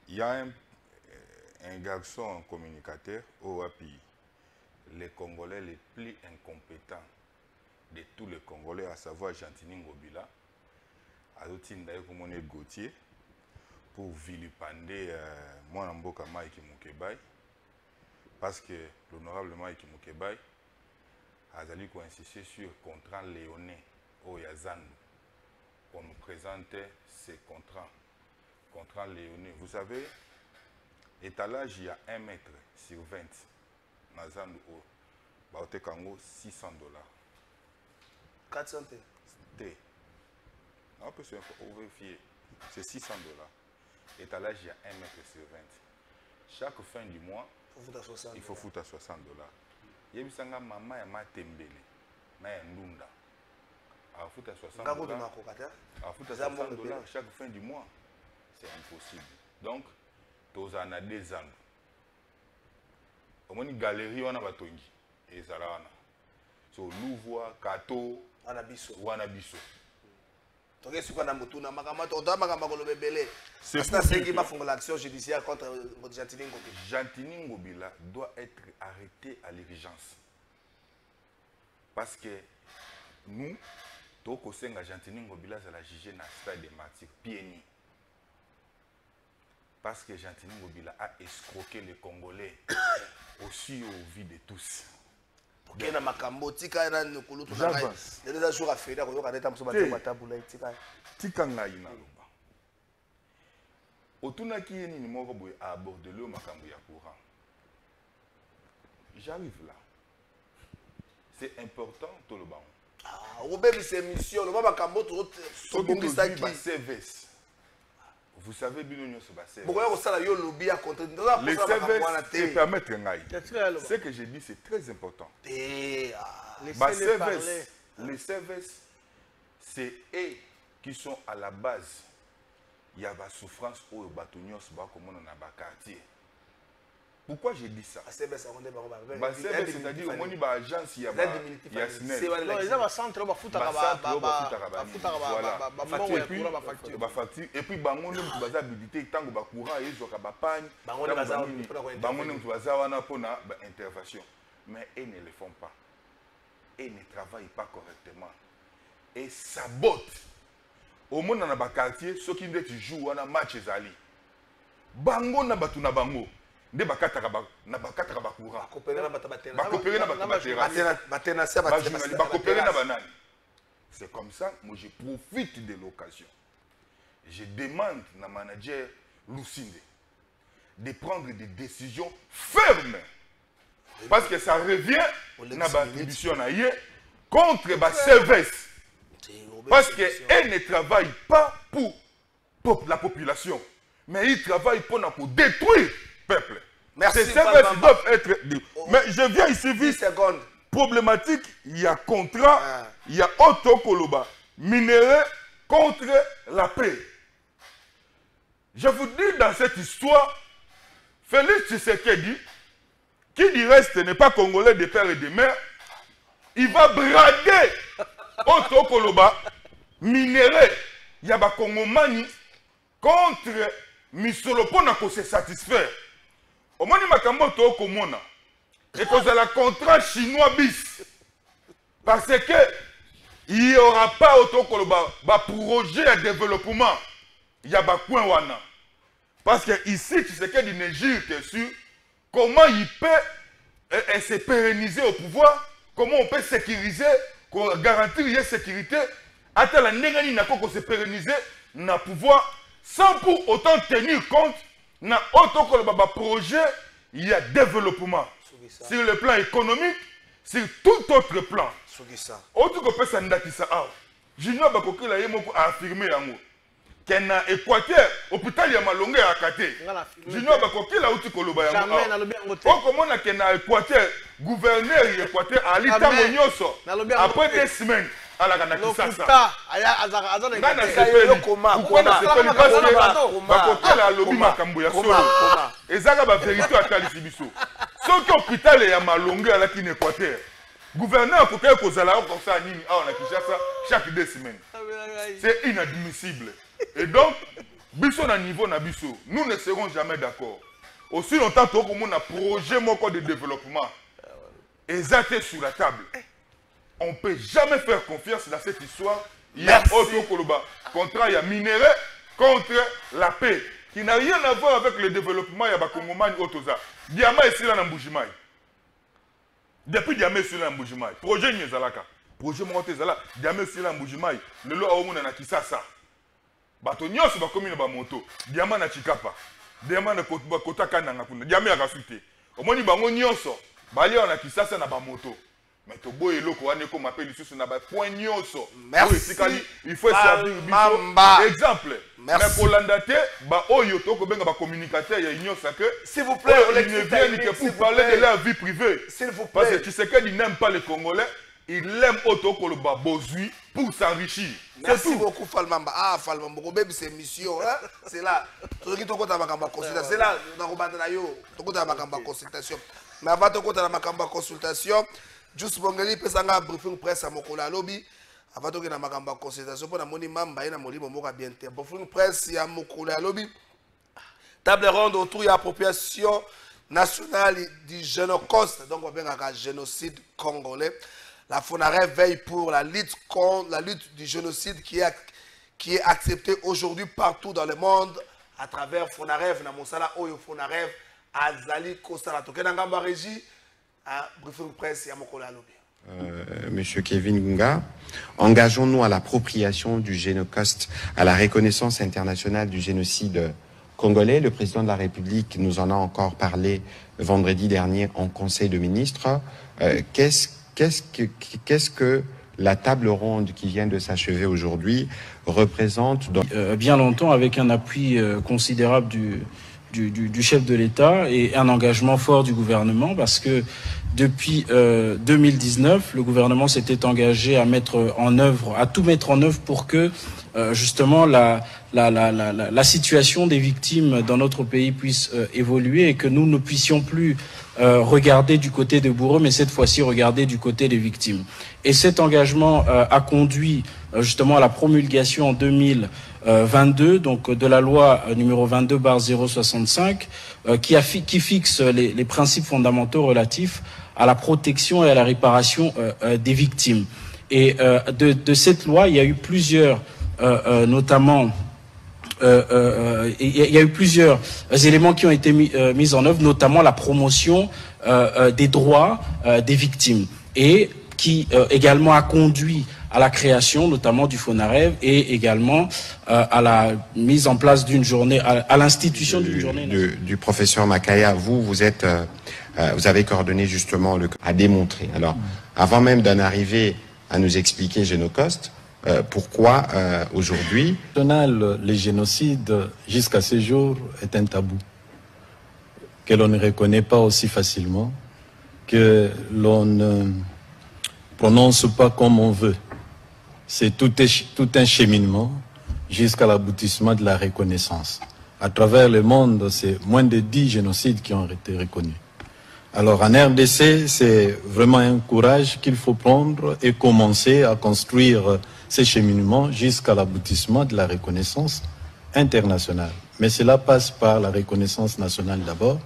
il y a un garçon, un communicateur au API, les Congolais les plus incompétents de tous les Congolais, à savoir Gentini Ngobila, Azotinda Ekomone Gauthier, pour vilipender mon Mboka Mike Moukebaï, parce que l'honorable Mike Moukebaï a insisté sur le contrat léonais au Yazan. On nous présentait ces contrats. Contrat léonais. Vous savez, étalage, il y a 1 mètre sur 20. Nazan au Baote Kango, $600. 400 T. On peut se vérifier. C'est $600. Étalage, il y a 1 mètre sur 20. Chaque fin du mois, il faut foutre à $60. Il y a eu maman et ma tembele. Na ndunda. À foutre à $60. À foutre à $60 chaque fin du mois. C'est impossible. Donc, tous en a 2 ans. Au moins, une galerie, on a batongi. Et ça là, so Louvois, Kato, Wanabiso. C'est ça qui va faire l'action judiciaire contre Gentini Ngobila. Gentini Ngobila doit être arrêté à l'urgence. Parce que nous, Toko Senga Gentini Ngobila, c'est la jugée dans le stade de martyrs pieds. Parce que Gentini Ngobila a escroqué les Congolais aussi au vu de tous. J'arrive là. C'est important tout le monde. c'est mission. Le moment quand vous savez bien que c'est les CVS permettre ce que j'ai dit, c'est très important. Les CVS, c'est eux qui sont à la base. Il y a la souffrance au bâtonniers comme on a dans quartier. Pourquoi j'ai dit ça? C'est-à-dire au moins il y a agence, il y a SNEL. Et puis bango nous baza habilité tango ba courant et zoka ba panne bango nous baza wana pona ba intervention, mais ils ne le font pas. Ils ne travaillent pas correctement et sabotent. Au moins dans ba quartier ceux qui jouent wana match ezali bango na batu na bango nde bakataka ba na bakataka ba courant bakopere na banani. C'est comme ça, moi je profite de l'occasion. Je demande à manager Lucinde de prendre des décisions fermes. Parce que ça revient na l'attribution contre les services. Parce qu'elle ne travaille pas pour la population, mais ils travaillent pour détruire le peuple. Ces services doivent être... Mais je viens ici vite. Problématique, il y a contrat, il y a autokoloba, minéré contre la paix. Je vous dis dans cette histoire, Félix Tshisekedi, qui du reste n'est pas congolais de père et de mère, il va brader autokoloba, minéré, il y a Kongomani contre Missolopona pour se satisfaire. Au moins, il y a Komona. Et que c'est le contrat chinois bis. Parce que il n'y aura pas de projet de développement. Il y a des coins. Parce que ici, tu sais qu'il Niger dessus. Comment il peut se pérenniser au pouvoir? Comment on peut sécuriser, garantir la sécurité? Attends, la négani n'a pas se pérenniser dans le pouvoir sans pour autant tenir compte dans autre projet, il y a développement. Sur le plan économique, sur tout autre plan. Autre que ça n'a pas ça. Junior Bakokila a affirmé qu'il y a Équateur, hôpital ya malonge à Kate. Junior Bakokila a outi koloba ya mo. Comment on a qu'il y a Équateur, gouverneur Équateur à l'État monyoso. Après 2 semaines. À la Ganakisasa. Chaque 2 semaines. C'est inadmissible. Et donc, nous ne serons jamais d'accord. Aussi longtemps que nous avons un projet de développement, exacté sur la table. On ne peut jamais faire confiance dans cette histoire. Il y a autre Koloba. Contrat, il y a minéré contre la paix. Qui n'a rien à voir avec le développement. Il y a Bakongomani Otoza. Diama est là dans Mbujimai. Depuis Diama est là dans Mbujimai. Projet Nyezalaka. Projet Montezala. Diama est là dans Mbujimai. Le lot a au monde na Kisasa. Batonyos va communiquer ba moto. Diama na Chikapa. Diama na Kotaka na Ngakuna. Diama ya Kasute. Au moins, bango nyonso. Bali on a Kisasa na ba moto. Mais to boy loko wane ko m'appelle ici na ba point nyoso. Merci. Il faut servir exemple. Mais pour l'andate ba oyo to ko benga ba communicateur ya nyosa que s'il vous plaît, on ne vient que pour parler de leur vie privée. S'il vous plaît. Parce que tu sais qu'il n'aime pas les Congolais, il aime auto ko le bozui pour s'enrichir. Merci beaucoup Falmamba. Ah Falmamba ko bebi c'est mission hein. C'est là. To ki to ko ta makamba consultation. C'est là na ko bandana yo. To ko ta makamba consultation. Mais avant to ko ta makamba consultation, Juste Bongeli pesanga briefing presse à Mokola lobby avant de na makamba consultation pour na moni mamba ina molimo moka bien te briefing presse ya Mokola lobby table ronde autour de l'appropriation nationale du génocide, donc on appelle un génocide congolais. La FONAREV veille pour la lutte contre la lutte du génocide qui est acceptée aujourd'hui partout dans le monde à travers FONAREV na mosala oyo FONAREV azali kosala tokena ngamba régie à briefing presse ya Mokola lobby. Monsieur Kevin Gunga, engageons-nous à l'appropriation du génocide, à la reconnaissance internationale du génocide congolais. Le président de la République nous en a encore parlé vendredi dernier en Conseil de ministres. Qu'est-ce que la table ronde qui vient de s'achever aujourd'hui représente... bien longtemps avec un appui considérable du chef de l'État et un engagement fort du gouvernement parce que depuis 2019, le gouvernement s'était engagé à tout mettre en œuvre pour que justement la situation des victimes dans notre pays puisse évoluer et que nous ne puissions plus regarder du côté des bourreaux, mais cette fois-ci regarder du côté des victimes. Et cet engagement a conduit justement à la promulgation en 2022 donc de la loi numéro 22/065 qui fixe les principes fondamentaux relatifs à la protection et à la réparation des victimes. Et de cette loi, il y a eu plusieurs notamment il y a eu plusieurs éléments qui ont été mis en œuvre, notamment la promotion des droits des victimes et qui également a conduit à la création notamment du FONAREV et également à la mise en place d'une journée, à l'institution d'une journée. Du professeur Makaya, vous avez coordonné justement à démontrer. Alors, avant même d'en arriver à nous expliquer Génocost, pourquoi aujourd'hui le génocide jusqu'à ce jour est un tabou que l'on ne reconnaît pas aussi facilement, que l'on ne prononce pas comme on veut. C'est tout un cheminement jusqu'à l'aboutissement de la reconnaissance. À travers le monde, c'est moins de 10 génocides qui ont été reconnus. Alors en RDC, c'est vraiment un courage qu'il faut prendre et commencer à construire ces cheminements jusqu'à l'aboutissement de la reconnaissance internationale. Mais cela passe par la reconnaissance nationale d'abord.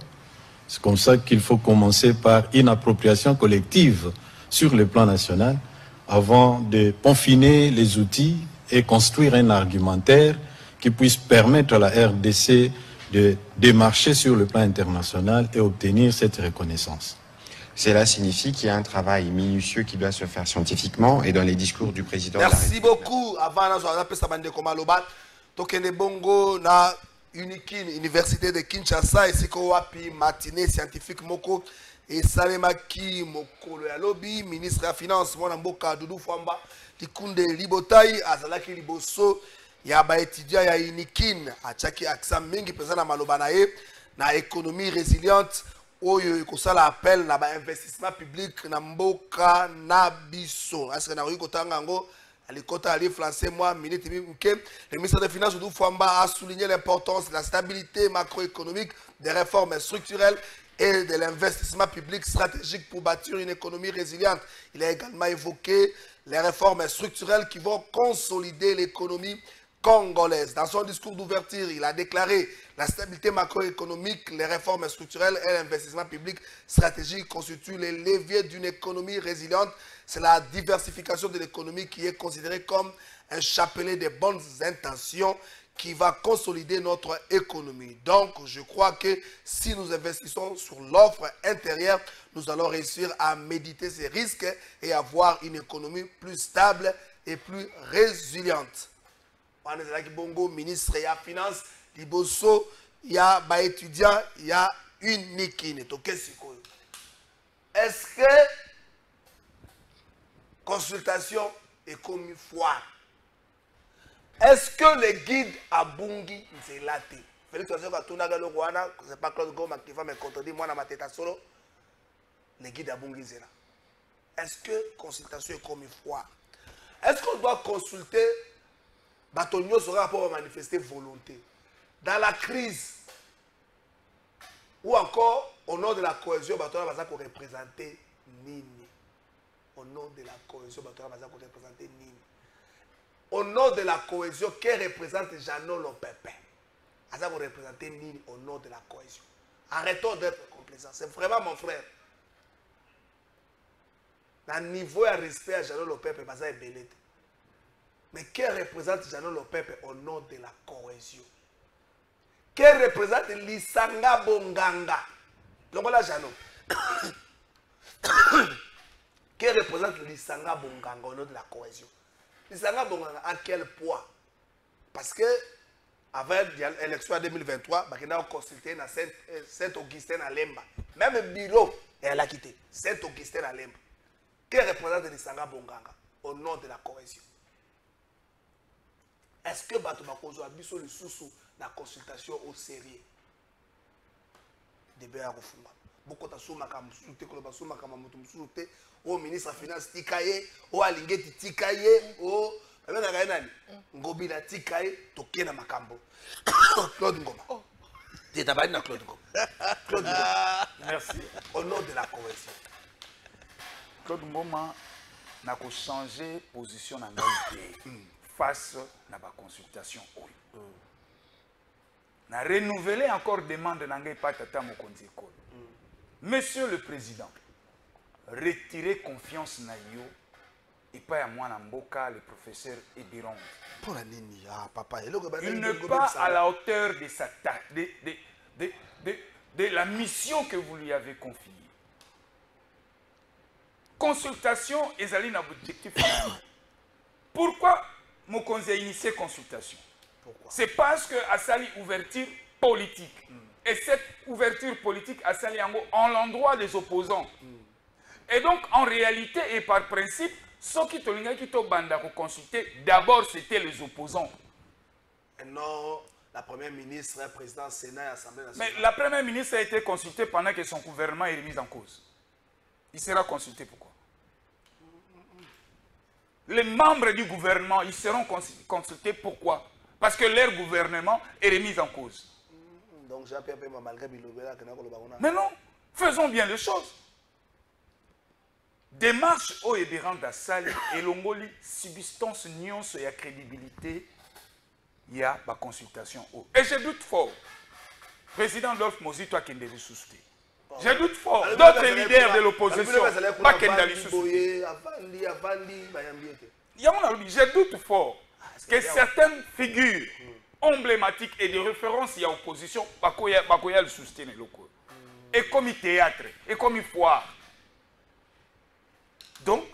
C'est comme ça qu'il faut commencer par une appropriation collective sur le plan national avant de peaufiner les outils et construire un argumentaire qui puisse permettre à la RDC de démarcher sur le plan international et obtenir cette reconnaissance. Cela signifie qu'il y a un travail minutieux qui doit se faire scientifiquement et dans les discours du président. Merci beaucoup. Avant, Tokende Bongo na Unikin, Université de Kinshasa, et c'est wapi matinée scientifique moko et Salemaki Mokolo ya lobby, ministre de la Finance, Mwana Mboka Doudou Fwamba, Tikunde Libotai, Azalaki Liboso, ya ba étudiant ya Unikin, achaki aksa mingi pesa na maloba na ye, na économie résiliente, oyo ekosala appel na ba investissement public na mboka na biso. Aska na ruko tangango, alikota ali français moi minute mike, le ministre des Finances Doudou Fwamba a souligné l'importance de la stabilité macroéconomique, des réformes structurelles et de l'investissement public stratégique pour bâtir une économie résiliente. Il a également évoqué les réformes structurelles qui vont consolider l'économie congolaise. Dans son discours d'ouverture, il a déclaré la stabilité macroéconomique, les réformes structurelles et l'investissement public stratégique constituent les leviers d'une économie résiliente. C'est la diversification de l'économie qui est considérée comme un chapelet de bonnes intentions qui va consolider notre économie. Donc, je crois que si nous investissons sur l'offre intérieure, nous allons réussir à méditer ces risques et avoir une économie plus stable et plus résiliente. Bongo, ministre de la Finance, Liboso, il y a des étudiants, il y a une Nikine. Est-ce que consultation est comme une foire? Est-ce que les guides à Bungi c'est laté? Félix c'est pas Claude Goma qui va me contredire moi dans ma tête à solo. Les guides à Bungi c'est là. Est-ce que consultation est comme une foire? Est-ce qu'on doit consulter Batonio sera pour manifester volonté dans la crise ou encore au nom de la cohésion Batonio va représenter Nini? Au nom de la cohésion Batonio va représenter Nini? Au nom de la cohésion, qui représente Jeannot Lopepe? Ça vous représentez Nini au nom de la cohésion. Arrêtons d'être complaisants. C'est vraiment mon frère. Dans le niveau de respect à Jeannot Lopepe, ça est belé. Mais qui représente Jeannot Lopepe au nom de la cohésion? Qui représente Lisanga Bonganga? Donc voilà Jeannot. Qui représente Lisanga Bonganga au nom de la cohésion? Lisanga Bonganga à quel poids? Parce que avec l'élection en 2023, il a consulté dans Saint-Augustin à Lemba. Même Bilo, elle a quitté. Saint-Augustin à Lemba. Qui représente Lisanga Bonganga? au nom de la cohésion. Est-ce que bato bakozwa biso le sous la consultation au sérieux? Débé à refunga. Beaucoup de sous makam souté ko ba sous makam moto souté au ministre de finance tikaye, au alingeti tikaye, au na gainani. Ngobi na tikaye toke na makambo. Claude Ngoma. C'est d'abord na Claude Ngoma. Claude Ngoma. Merci. Au nom de la cohésion. Claude Ngoma n'a qu'à changer position dans l'idée face à la consultation. N'a renouvelé encore demande dans le patata mokonzi école. Monsieur le Président, retirez confiance na yo et pas à moi Namboka, le professeur Ebirong. Pour la nini, ah papa, il n'est pas à la hauteur de sa de la mission que vous lui avez confiée. Consultation et un objectif. Pourquoi Mokonzi a initié consultation? C'est parce que a sali ouverture politique. Et cette ouverture politique a sali en l'endroit des opposants. Et donc, en réalité et par principe, ceux qui ont banda consulter, d'abord c'était les opposants. Et non, la première ministre, le président du Sénat et l'Assemblée nationale. Mais la première ministre a été consultée pendant que son gouvernement est remis en cause. Il sera consulté pourquoi? Les membres du gouvernement, ils seront consultés pourquoi? Parce que leur gouvernement est remis en cause. Donc j'ai appelé malgré Bilobela. Mais non, faisons bien les choses. Démarche au Ebirang d'Assali et l'Ongoli, substance, nuance et crédibilité, il y a la consultation. Et je doute fort. Président Dolph Mozi, toi qui es ressuscité. Je doute fort. D'autres leaders de l'opposition, pas Kendali Soussouté. Je doute fort que certaines figures emblématiques et de référence, il y a opposition, Bakoya le soutien. Et comme théâtre, et comme foire. Donc,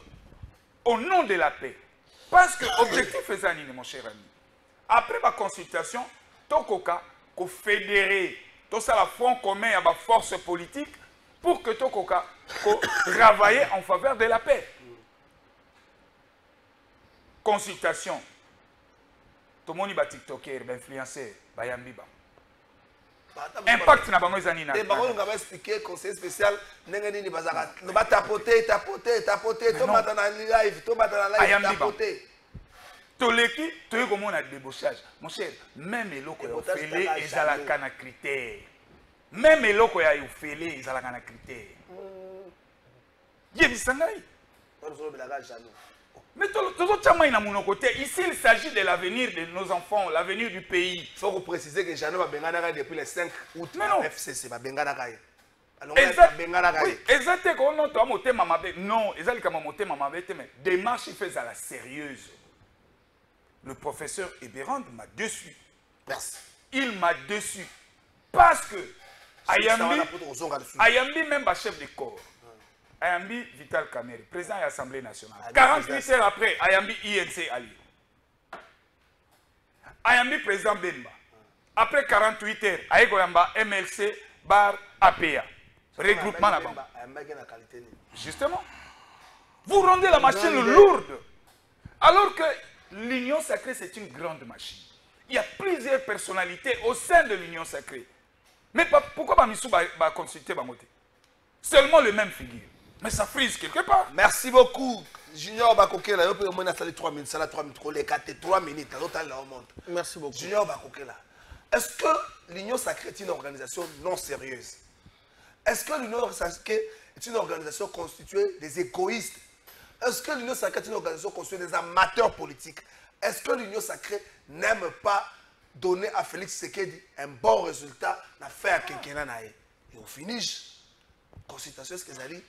au nom de la paix, parce que l'objectif est ça, mon cher ami. Après ma consultation, Tokoka, qu'on fédérer tout ça, la front commun à la force politique pour que Tokoka travaille en faveur de la paix. Consultation. Tout le monde est TikToker, influenceur, Bayambi. Impact na bango ezani na. Et bango nga ba expliquer conseil spécial ndenge nini bazaka. No ba tapoter, to mata na live, tapoter. Toleki, tu comme on a débauchage. Mon cher, même eloko ya ofele ezalaka na critère. Même eloko ya ofele ezalaka na critère. Yebisangai. Mais ici, il s'agit de l'avenir de nos enfants, l'avenir du pays. Il faut préciser que Jano va Bengana depuis le 5 août. Mais non. FCC va Bengana. Exactement. Non, mais démarche il fait à la sérieuse. Le professeur Ebirang m'a déçu. Merci. Il m'a déçu. Parce que Ayambi même pas chef de corps. Ayambi Vital Kamerhe, président de l'Assemblée nationale. 48 heures après, Ayambi INC Ali. Ayambi président Bemba. Après 48 heures, Ayegoyamba MLC bar APA. Regroupement là-bas. Justement. Vous rendez la machine lourde. Alors que l'Union sacrée, c'est une grande machine. Il y a plusieurs personnalités au sein de l'Union sacrée. Mais pourquoi Bamissou va consulter Bamote? Seulement le même figure. Mais ça frise quelque part. Merci beaucoup. Junior Bakokela, il peut me 3 minutes, 3 minutes, 3 minutes, Merci beaucoup. Junior Bakokela. Est-ce que l'Union sacrée est une organisation non sérieuse? Est-ce que l'Union sacrée est une organisation constituée des égoïstes? Est-ce que l'Union sacrée est une organisation constituée des amateurs politiques? Est-ce que l'Union sacrée n'aime pas donner à Félix Tshisekedi un bon résultat dans l'affaire Kenkena? Et au finish, consultation, est-ce que vous allez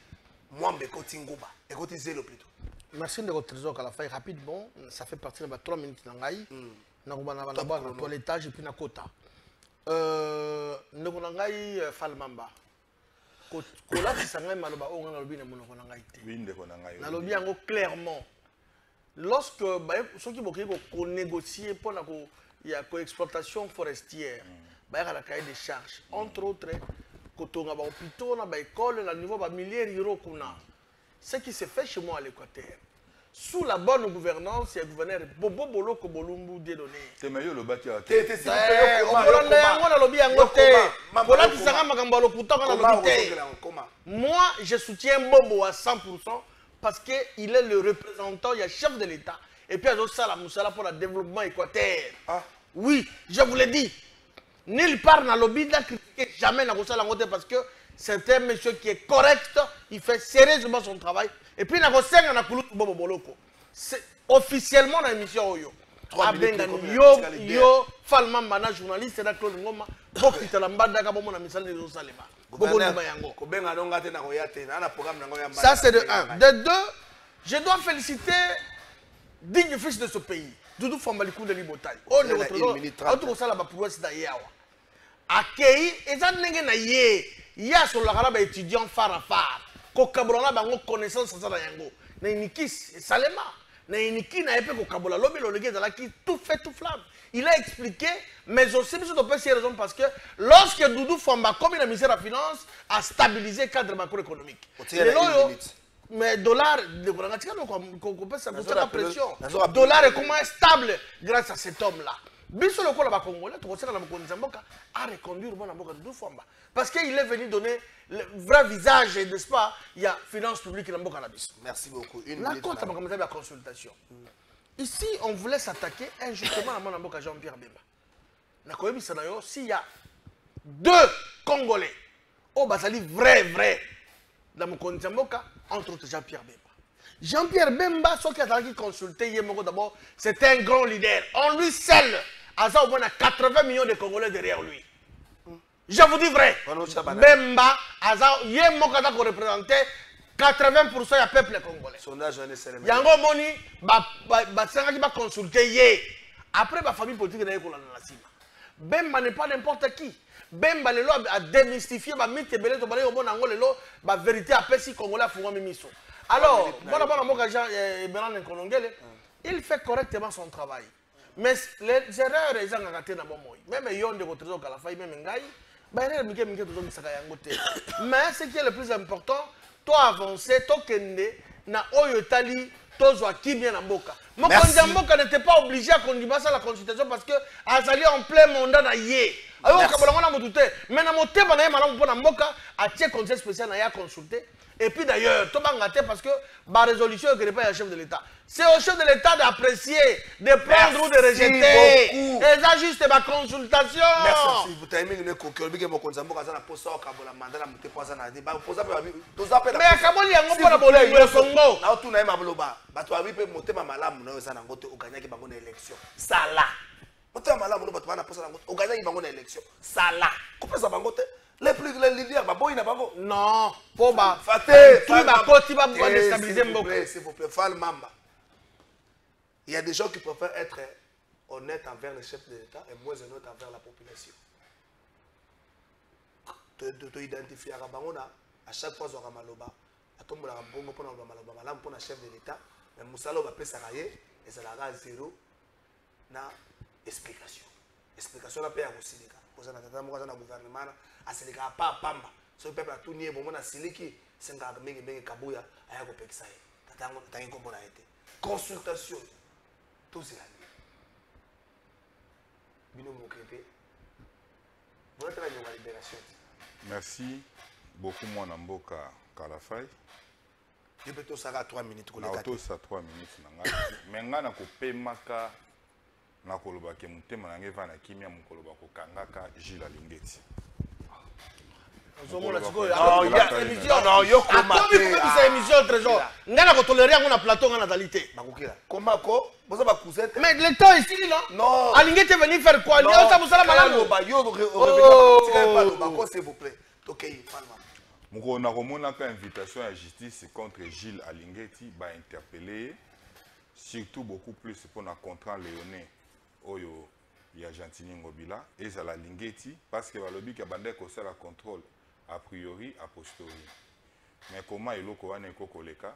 moi, je vais le plutôt. Merci de votre trésor à la fin rapidement. Ça fait partie de 3 minutes. Nous avons toilettage et puis na kota. Nous avons Falmamba. Kola Sangai Maloba, on a lobby clairement. Lorsque ceux qui vont négocier pour la exploitation forestière, il y a la cahier des charges. Entre autres, quand on a des hôpitaux, on a des écoles, on a des milliers d'euros. Ce qui se fait chez moi à l'Équateur. sous la bonne gouvernance, il y a gouverneur Bobo Boloko Bolumbu Dédoné. C'est meilleur le bâti à moi, je soutiens Bobo à 100% parce qu'il est le représentant, il y a chef de l'État. Et puis il y a Salah Moussala pour le développement équateur. Oui, je vous l'ai dit. Nulle part dans le lobby n'a critiqué jamais Nagosala Ngote parce que c'est un monsieur qui est correct, il fait sérieusement son travail. Et puis Nagosala Nakulu Bobo Boloko. C'est officiellement dans l'émission Oyo. Yo, Falman Mana, journaliste, c'est la Claude Ngoma. Ça c'est de 1. De 2, je dois féliciter digne fils de ce pays, Doudou Fambalikou de Libotaï. Oh, le accueilli, et ça n'est pas yé. Il y a sur la raba étudiant phare à phare. Kokabrona bango connaissance ça yango. Nainiki Salema. Nainiki na épée kokabola lobi le gars là qui tout fait tout flamme. Il a expliqué, mais aussi sur de petites raisons parce que lorsque Doudou Famba, comme il a ministère de la Finance, a stabilisé le cadre macroéconomique. Mais dollar, on peut s'apporter la pression. Dollar est comment stable grâce à cet homme-là. Biso le Congolais, a reconduit le Doudou Famba. Parce qu'il est venu donner le vrai visage, n'est-ce pas? Il y a finance publique qui n'a pas cannabis. Merci beaucoup. La compte a la consultation. Ici, on voulait s'attaquer injustement à mon amboka Jean-Pierre Bemba. S'il y a 2 Congolais, au Basali vrai, dans mon Amboka, entre autres Jean-Pierre Bemba. Jean-Pierre Bemba, ce qui a consulté d'abord, c'était un grand leader. En lui seul, Aza au moins 80 millions de Congolais derrière lui. Je vous dis vrai. Bemba, Aza, Yemoko représentait 80% du peuple congolais. Yango Moni, qui va consulter. Après, la famille politique est dans la cime. Bemba n'est pas n'importe qui. Bemba a démystifié la mythe belé to balé au bon angole la vérité à Pessi Congolais fouga mimiso. Alors, il fait correctement son travail. Mais les erreurs ils ont raté dans bon moy. Même yon de votre à la faille même ngai, mais ce qui est le plus important, toi avancer, toi kende na oyo tali tozwa kimia na mboka. Mokonzi mboka n'était pas obligé à conduire ça la consultation parce que azali en plein mandat na yé. Alors kabolanga na mutute, mais na motema na yema na mpona mboka a tie conseil spécial na ya consulter. Et puis d'ailleurs, tout le monde parce que la résolution n'est pas le chef de l'État. C'est au chef de l'État d'apprécier, de prendre ou de rejeter. Et ça juste ma consultation. Merci. Vous avez mis le coquille, vous avez mis le coquille, vous avez posé au mandat, vous avez posé mais à Kaboli, on peut pas le Congo. Là, tout le monde a tu as vu que monter ma malam, nous avons gagné une élection. Ça là. Monter ma malam, nous avons gagné une élection. Ça là. Comment ça va monter? Les leaders, non, pour s'il vous plaît, Fall Mamba. Il y a des gens qui préfèrent être honnêtes envers le chef de l'État et moins honnêtes envers la population. Tu identifies à chaque fois que maloba, à ton moment pour le chef de l'État, mais Moussalo va payer Saraye et ça la zéro na explication. Explication la paix à Moussilica. Pour ça, dans le gouvernement, à ce pas à Pamba. Ce peuple a tout nié, bon, on a Siliki, c'est un gars qui Kabouya, à Yago Peksaï. T'as un combat à été. Consultation. Tout c'est la nuit. Bino Moukete. Vous êtes là, il y a une libération. Merci beaucoup, mon amboka Kalafai. Je peux te faire 3 minutes. Je peux te faire 3 minutes. Mais je vais maka na koloba ke mutema na ngeva na kimia mukoloba ko kangaka Gilles Alingeti. Non, yo c'est émission trésor. Ngana ko tolérer ngona plateau ngana natalité. Bakukira. Comment ko boza ba cousette. Mais le temps ici non. Non. Alingeti est venu faire quoi? Yo ça musala malamu. Yo s'il vous plaît. Tokei palma. Muko na komona ka invitation à justice contre Gilles Alingeti ba interpeller surtout beaucoup plus pour na contrat léoné oyo ya Gentini Ngobila et ça la Lingeti parce que balobi ka bande ko sala contrôle a priori a posteriori. Mais comment eloko wana ekokoleka,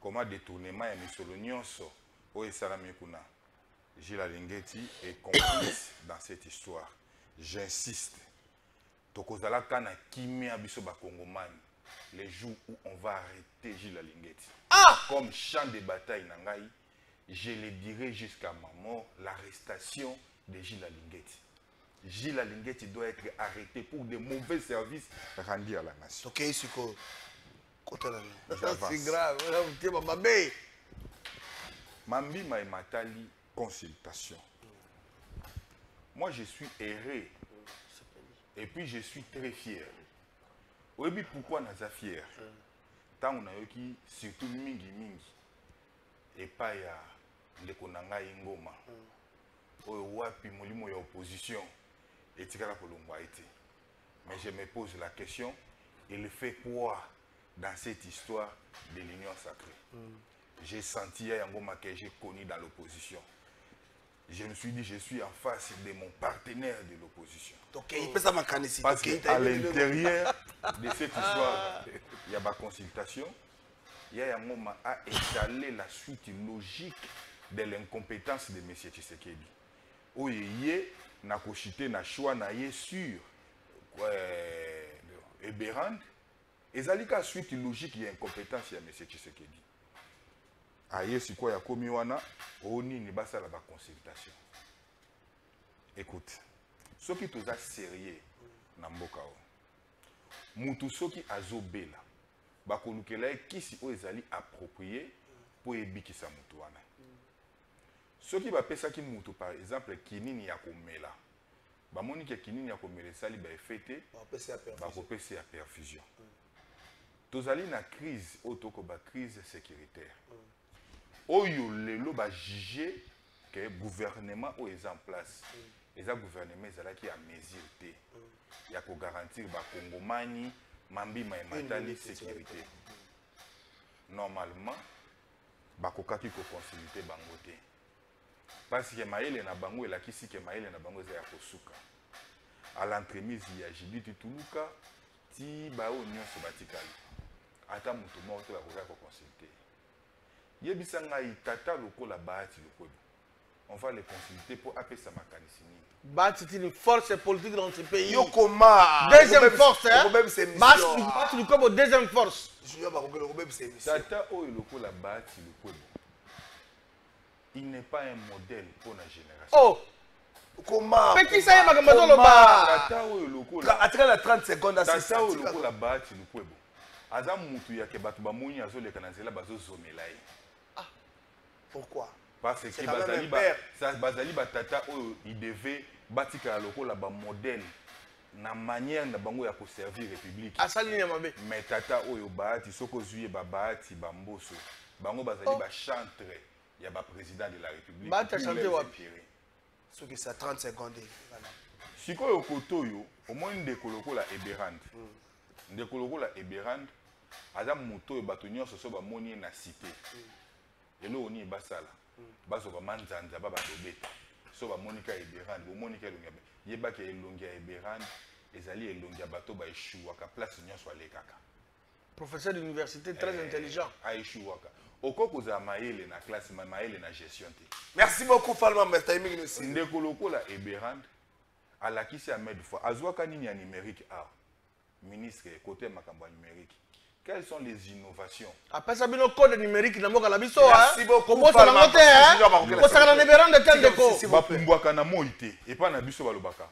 comment détournement ya misolo nyonso oyo esalami kuna. Gilles Alingeti est complice dans cette histoire. J'insiste. Tokozala kana kimia biso ba Kongomani. les jours où on va arrêter Gilles Alingeti. Ah! Comme champ de bataille Nangaï, je le dirai jusqu'à ma mort, l'arrestation de Gilles Alingeti. Gilles Alingeti doit être arrêté pour de mauvais services rendus à la nation. Ok, c'est quoi? C'est grave. Mambi Maïmatali, consultation. Moi, je suis erré. Et puis, je suis très fier. Oui, pourquoi nous sommes fiers? Tant on a eu qui, surtout Mingi Mingi, et pas ya le Konanga Ingoma, ou wapi molimo ya opposition, et tika la kolongwa été. Mais je me pose la question, il fait quoi dans cette histoire de l'union sacrée? J'ai senti un Ngoma que j'ai connu dans l'opposition. Je me suis dit, je suis en face de mon partenaire de l'opposition. Parce qu'à l'intérieur de cette histoire, il y a ma consultation. Il y a un moment à étaler la suite logique de l'incompétence de M. Tshisekedi. Où il y a un choix sur Eberand. Et ça la suite logique de l'incompétence de M. Tshisekedi. Aïe, c'est quoi, il y a commis wana, oni ne basa la consultation. Écoute, ceux qui sont sérieux, namboka o. Mutu soki azobela, bakolukela kisi o ezali approprié pour ebikisa mutu wana. Ceux qui bapesa ki mutu par exemple kinini ya komela, bamoni ke kinini ya komela sali ba effete, bakopesa ya perfusion. Tozali na crise otoko ba crise sécuritaire. Oyo lelo ba juger que le gouvernement est en place. Et le gouvernement est à mesure il y a pour garantir ba Congomani mambi maïmatali sécurité. Normalement, ba kokaki ko consulter bangote. Parce que maïle na bango et la kisi que maïle na bango ya kosuka. À l'entremise il y a Judith Tuluka ti ba o nyonso batikali. Ata mutu mo to ba ko consulter. Yebisanga itata lokola bahati lokola. On va les consulter pour appeler ça makanisini. Bahati c'est une force politique dans ce pays. Yokoma. Deuxième force, hein. Bahati c'est comme deuxième force. Tata oyo lokola bahati lokola. Il n'est pas un modèle pour la génération. Oh. Comment? Petit ça y est makambazo loba. Tata oyo lokola. Attends la 30 secondes à Tata oyo lokola bahati lokola. Aza mutu ya ke batu bamoni azoleka na nzela bazozomela ye. Pourquoi? Parce que Bazali Batata, il devait bâtir la modèle, na manière de servir la République. Mais Tata, il soko zuye babati bamboso. Bango Bazali chantre, il y a président de la République. Bata chanter wapi? Ce qui ça 30 secondes. Si ko yokoto yo, au moins ndekolo la Eberand. Ndekolo la Eberand, Adam moto bato nyonso so ba moni na cité. Elo oni basala. Baso ba manzanza ba batobeta. So ba Monica Eberand, bo Monica elongia. Yeba ke elongia Eberand, ezali elongia bato ba eshuwaka place nyonso alekaka. Professeur d'université très intelligent. A eshuwaka. Okoko za maele na classe maele na gestion te. Merci beaucoup Falma Mertaiming aussi. Ndeko lokola Eberand alakisi Ahmed Fois azwaka nini ya numérique art. Ministre côté makambo numérique. Quelles sont les innovations? Après ça, le code numérique, merci beaucoup. Comment ça va monter? Comment ça va de temps de co? Bapumbwaka na moïté. Et pas na biso balobaka.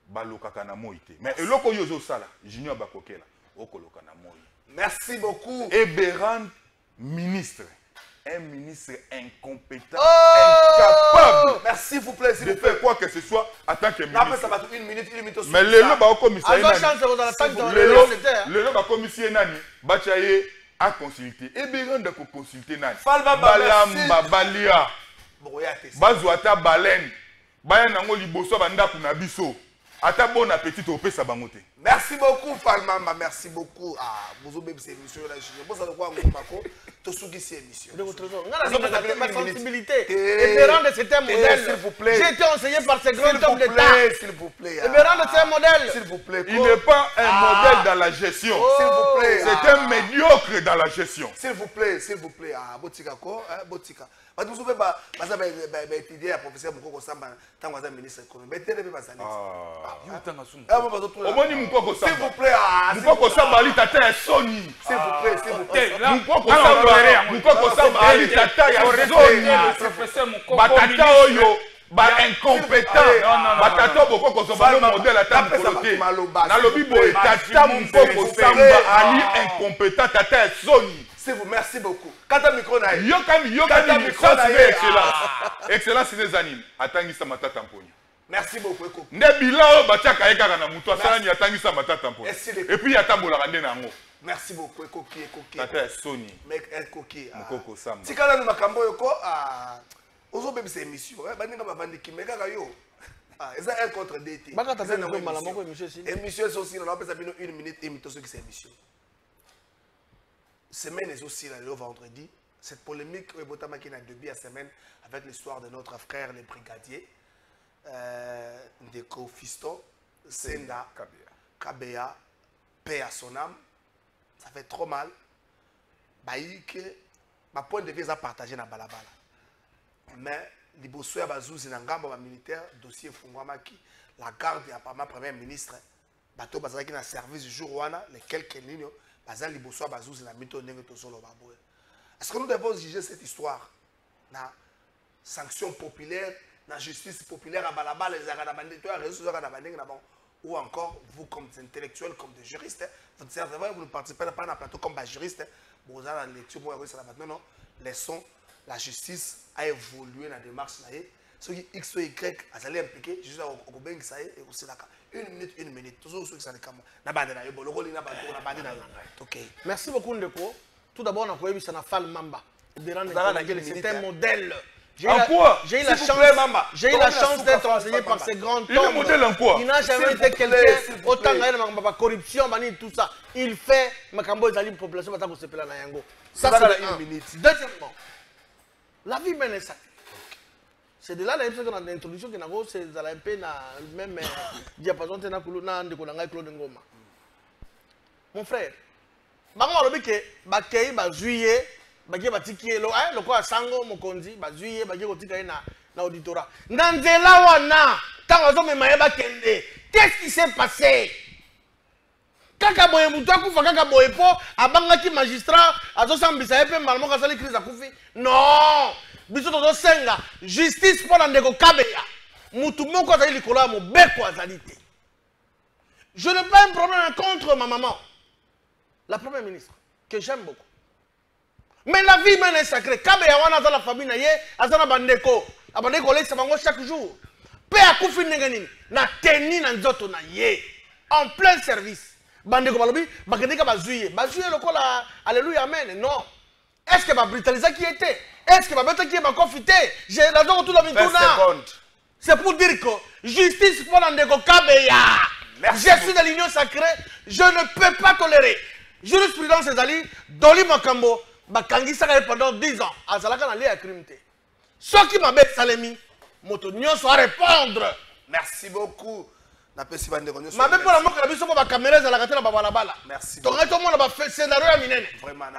Balokaka na moïté. Mais eloko yozo sala, junior bakokela. Okoloka na moï. Merci beaucoup. Eberand, ministre. Un ministre incompétent, incapable. Merci, vous plaît, de faire quoi que ce soit en tant que ministre. Après, ça va être une minute aussi. Mais le loba au commissaire. Le loba commissaire nani. Bachaye a consulté. Eberand a consulté nani. Balamba balia. Bazouata baleine. Bayan nango liboso banda kuna biso. Ata bon appétit au pesa bangote. Merci beaucoup Falmamba, merci beaucoup. Ah, vous avez c'est monsieur là, je pense à quoi ngomako. Tosuki émission. De votre raison. Ma sensibilité. Eberande, c'est un modèle. S'il vous plaît. J'ai été enseigné par ces grands hommes d'État. S'il vous plaît. Eberande, c'est un modèle. S'il vous plaît. Il n'est pas un modèle dans la gestion. S'il vous plaît. C'est un médiocre dans la gestion. S'il vous plaît, s'il vous plaît. Ah, Botika quoi? Botika. Parce que vous savez, étudier à professeur Moukoko Samba, tant que ministre économique. Mais t'es pas ça. S'il vous plaît. Moukoko Samba, Ali Tata est Sony. S'il vous plaît, s'il vous plaît. Moukoko Samba, Ali Tata est Sony. Batata Oyo. Incompétent. Batata Boko Kosoba le modèle à table coloté. Nalobi Boy, Tata Moukoko Samba, Ali incompétent, Tata est Sony. Merci beaucoup. Kata micro na Yokami, ça c'est excellent. Excellence c'est des animes. Atangisa matata tamponya. Merci beaucoup. Ne bilan batiaka ekaka na muto asala atangisa matata tamponya. Et puis yatambola rande na ngo. Merci beaucoup Ekoki. Tata Sony. Mec Ekoki. Mukoko Samba. Tikala no makambo yoko ozo bebisa émission. Baninga bavandiki mekaka yo. Ils ont un contre DT. Baka tata na ngoma la moko émission si. Émission aussi on appelle ça bino 1 minute et mito qui c'est émission. Semaine est aussi le vendredi. Cette polémique qui a deux semaines avec l'histoire de notre frère, les brigadiers, Ndeko Fiston, Senda, Kabea, paix à son âme. Ça fait trop mal. Ma point de vue est partagé dans Balabala. Mais les bosseux à Bazouzi, les militaires, dossier Fungwamaki, la garde et ma première ministre, bateau Bazaki dans le service du jour, les quelques lignes. Est-ce que nous devons juger cette histoire na sanction populaire, na justice populaire à Balabala, ou encore vous comme des intellectuels, comme des juristes, vous ne participez pas dans un plateau comme des juristes, vous avez la lecture, non, laissons la justice à évoluer dans la démarche. Ceux qui X ou Y allaient impliquer, juste au Gobeng, ça y est, et aussi d'accord. Une minute, toujours ceux qui sont les caméras. Merci beaucoup, Ndeko. Tout d'abord, on a vu ça Fall Mamba. C'est un modèle. J'ai eu la chance d'être enseigné par ces grands hommes. Il est modèle en quoi? Il n'a jamais été quelqu'un autant de corruption, tout ça. Il fait Makambo et une population qui s'appelle Nayango. Ça, c'est une minute. Deuxièmement, la vie mène ça. C'est de là l'introduction qui c'est un peu même diapason de Claude Ngoma. Mon frère, je sais que juillet, le quoi sango mokonzi, juillet, na auditorat. Qu'est-ce qui s'est passé? Kaka boye mutu akufa kaka boye po abangaki magistrat azosambisa epe malmo kasali crise akufi. Non! Biso tozo senga justice pour Ndeko Kabea. Mutu moko azali likolo ya mobeko azali te. Je n'ai pas un problème contre ma maman, la première ministre, que j'aime beaucoup. Mais la vie mène est sacrée. Kabea wana za la famille na ye, azana bandeko. Abandeko laisse bango chaque jour. Pe akufi ndengenini na teni na nzoto na ye. En plein service. Bandeko balobi, bakendeka bazuye. Bazuye lokola, alléluia, amen. Non. Est-ce que ma Britannica qui était? Est-ce que ma bête qui est ma confité? J'ai la zone tout la mituna. C'est pour dire que justice pour Ndeko Kabea. Je suis de l'union sacrée. Je ne peux pas tolérer. Jurisprudence Ezali, Doli Makambo, Bakangi Sakaye pendant 10 ans. Azalaka n'a lié à crime. Ce qui m'a bête Salemi, Motonio soit répondre. Merci beaucoup. Merci. Donc, tout le monde a fait scénario à Minene. Vraiment,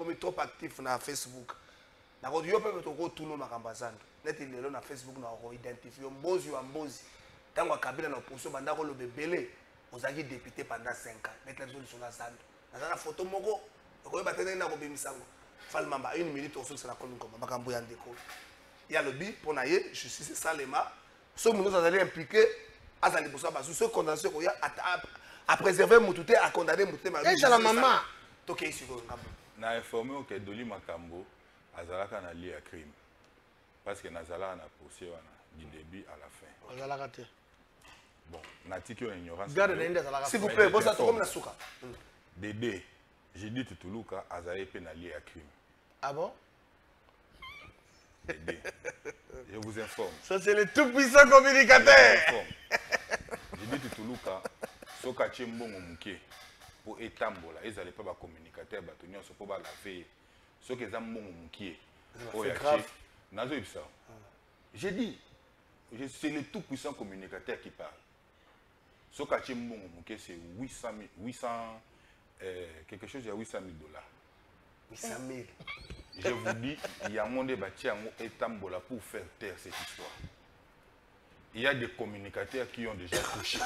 mais trop actif na Facebook. Na ko yo pe to ko tuno makambazana. Net il na Facebook na ko identifier mbozi wa mbozi. Tango Kabila na opposition banda ko lo bebele. Ozaki député pendant 5 ans. Mettre la zone sur la zando. Na na photo moko. Ko yo batene na ko bemisango. Fall Mamba 1 minute au sur la commune comme makambo ya Ndeko. Il y a le but pour naïe, justice Salema. Ceux qui nous allés impliquer, à ceux condamnés à préserver Moutouté, à condamner Moutouté. Et c'est la maman. Na informé que Doli Makambo, Azalaka na lié à crime. Parce que Nazala na procès du début à la fin. Azalaka te. Bon, Natiki en ignorance. S'il vous plaît, bon ça comme la souka. Dédé, j'ai dit Tutuluka, Azalé pénalié à crime. Ah bon? Je vous informe. Ça, c'est le tout-puissant communicateur. Je dis Tutuluka, Soka Chimbongo Mouké, pour étambola ils allaient pas communicateur bato nyonso pour ba laver ce que zam mbongo mukie c'est grave nazo ibsa j'ai dit c'est le tout puissant communicateur qui parle ce quartier mbongo mukie c'est 800 quelque chose il y a $800,000 800 000 je vous dis il y a monde bâti en étambola pour faire taire cette histoire. Il y a des communicateurs qui ont déjà touché.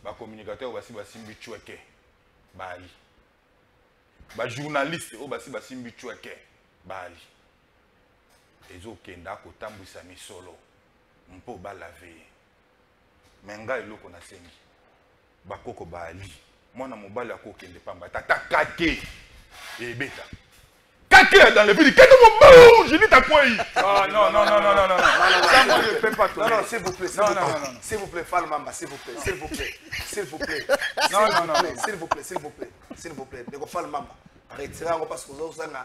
Les communicateurs aussi basimbi chweke bali. Les journalistes aussi basimbi chweke bali. Ezo kenda ko tambwisa misolo. Mpo ba laver. Menga eloko na sengi. Bakoko bali. Mwana mobali akokende pamba tata kake. Et bêta. Kake dans le ville. Qu'est-ce que je dis ta quoi? Non. Ça, moi, je ne peux pas tout. Non, s'il vous plaît. S'il vous plaît, Fall Mamba, s'il vous plaît. S'il vous plaît. S'il vous plaît. Non. S'il vous plaît. Donc, Fall Mamba. Retirez parce que vous avez un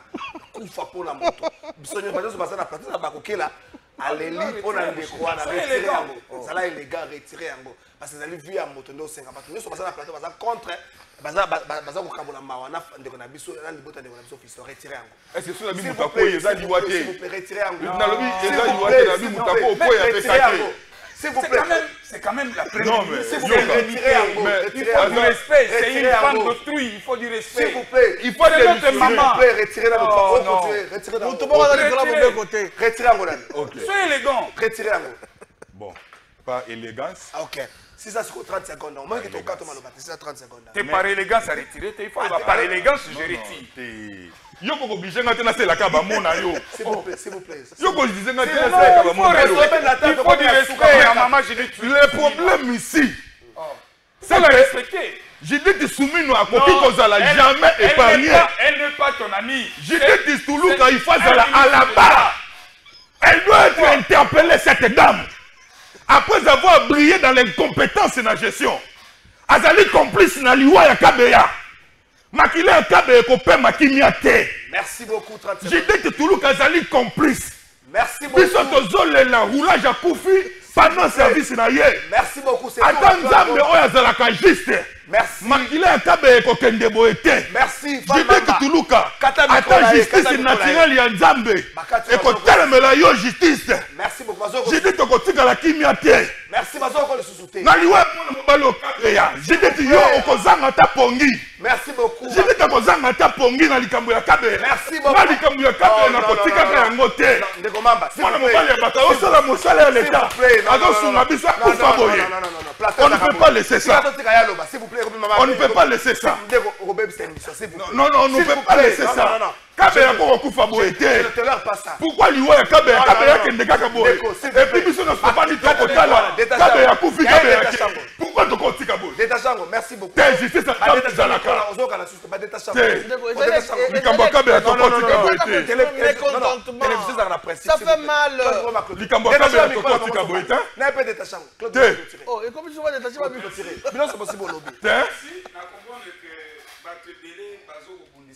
coup pour la moto. Vous avez un plateau à Bakokela. Allez-y pour la découvrir. Retirez un mot. Ça là, les gars, retirez un mot. Parce que vous avez vu un moto. Nous sommes passés à la plateau. Contre. Baza ko kabola mawana ndeko na biso na libota ndeko na biso fiso retirer yango. Est-ce que sur la bi mutako eza liwate? S'il vous plaît retirer yango. Na lobi eza liwate na bi mutako po ya pekate. S'il vous plaît. C'est quand même la première. Non mais s'il vous plaît retirer yango. Il faut du respect, c'est une femme d'autrui, il faut du respect. S'il vous plaît. Il faut de notre maman. Retirer la moto. Retirer la moto. Retirer yango là. OK. Soyez élégant. Retirer yango. Bon, par élégance. OK. Si ça se fait 30 secondes, au moins que tu as 4 malobati, c'est 30 secondes. T'es par élégance à retirer, il faut par élégance, je retire. Yo ko obligé ngate na la kaba mona yo. S'il vous plaît, s'il vous plaît. Yo ko disais ngate na la kaba mona yo. Il faut du respect à maman, je dis. Le problème ici, c'est la respecter. Je dis que Soumino a copié qu'on a jamais épargné. Elle n'est pas ton amie. Je dis que Toulouka il faut à la barre. Elle doit être interpellée cette dame. Après avoir brillé dans l'incompétence et la gestion, Azali complice na liwa ya Kabeya. Makile ya Kabeya kopé makimiate. Merci beaucoup 30 secondes. J'ai dit que Toulouka Azali complice. Merci beaucoup. Biso tozole la roulage à Koufi pendant service na ye. Merci beaucoup. C'est Attends Nzambe oyo azalaka juste. Merci. Makile ya Kabeya kokende boete. Merci. J'ai dit que Toulouka attends justice naturelle ya Nzambe. Ekotelemela yo justice. Merci beaucoup. J'ai dit que kotikala kimiate. Merci Bazoko le sous-souté. Naliwa mwana mobalo Kabeya. J'ai dit que yo okozanga ta pongi. Merci beaucoup. J'ai dit que okozanga ta pongi na likambo ya Kabeya. Merci beaucoup. Na likambo ya Kabeya na kotikaka yango te. Ndeko Mamba. Mwana mobali ya bata osala mosala ya l'État. Azosunga biso akufa boye. On ne peut pas laisser ça. S'il vous plaît. On ne peut pas laisser ça. Non, on ne peut pas laisser ça. Kabeya ko kufa boye te. Pourquoi liwa ya Kabeya Kabeya kende kaka boye. Et puis biso na sopa ni to kotala. Kabeya kufi Kabeya. Pourquoi to kotika boye? Détachango, merci beaucoup. T'es justice à Zalaka. Likambo Kabeya to kotika boye te. Télévision dans la presse. Ça fait mal. Likambo Kabeya to kotika boye te. N'a pas détachango. Oh, et comme je vois détacher ma bible tiré. Bilan c'est possible au lobby.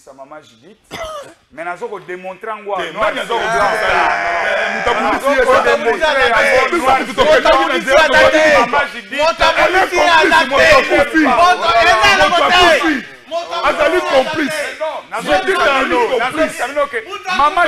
Sa maman Judith, mais nous avons démontré en quoi. Maman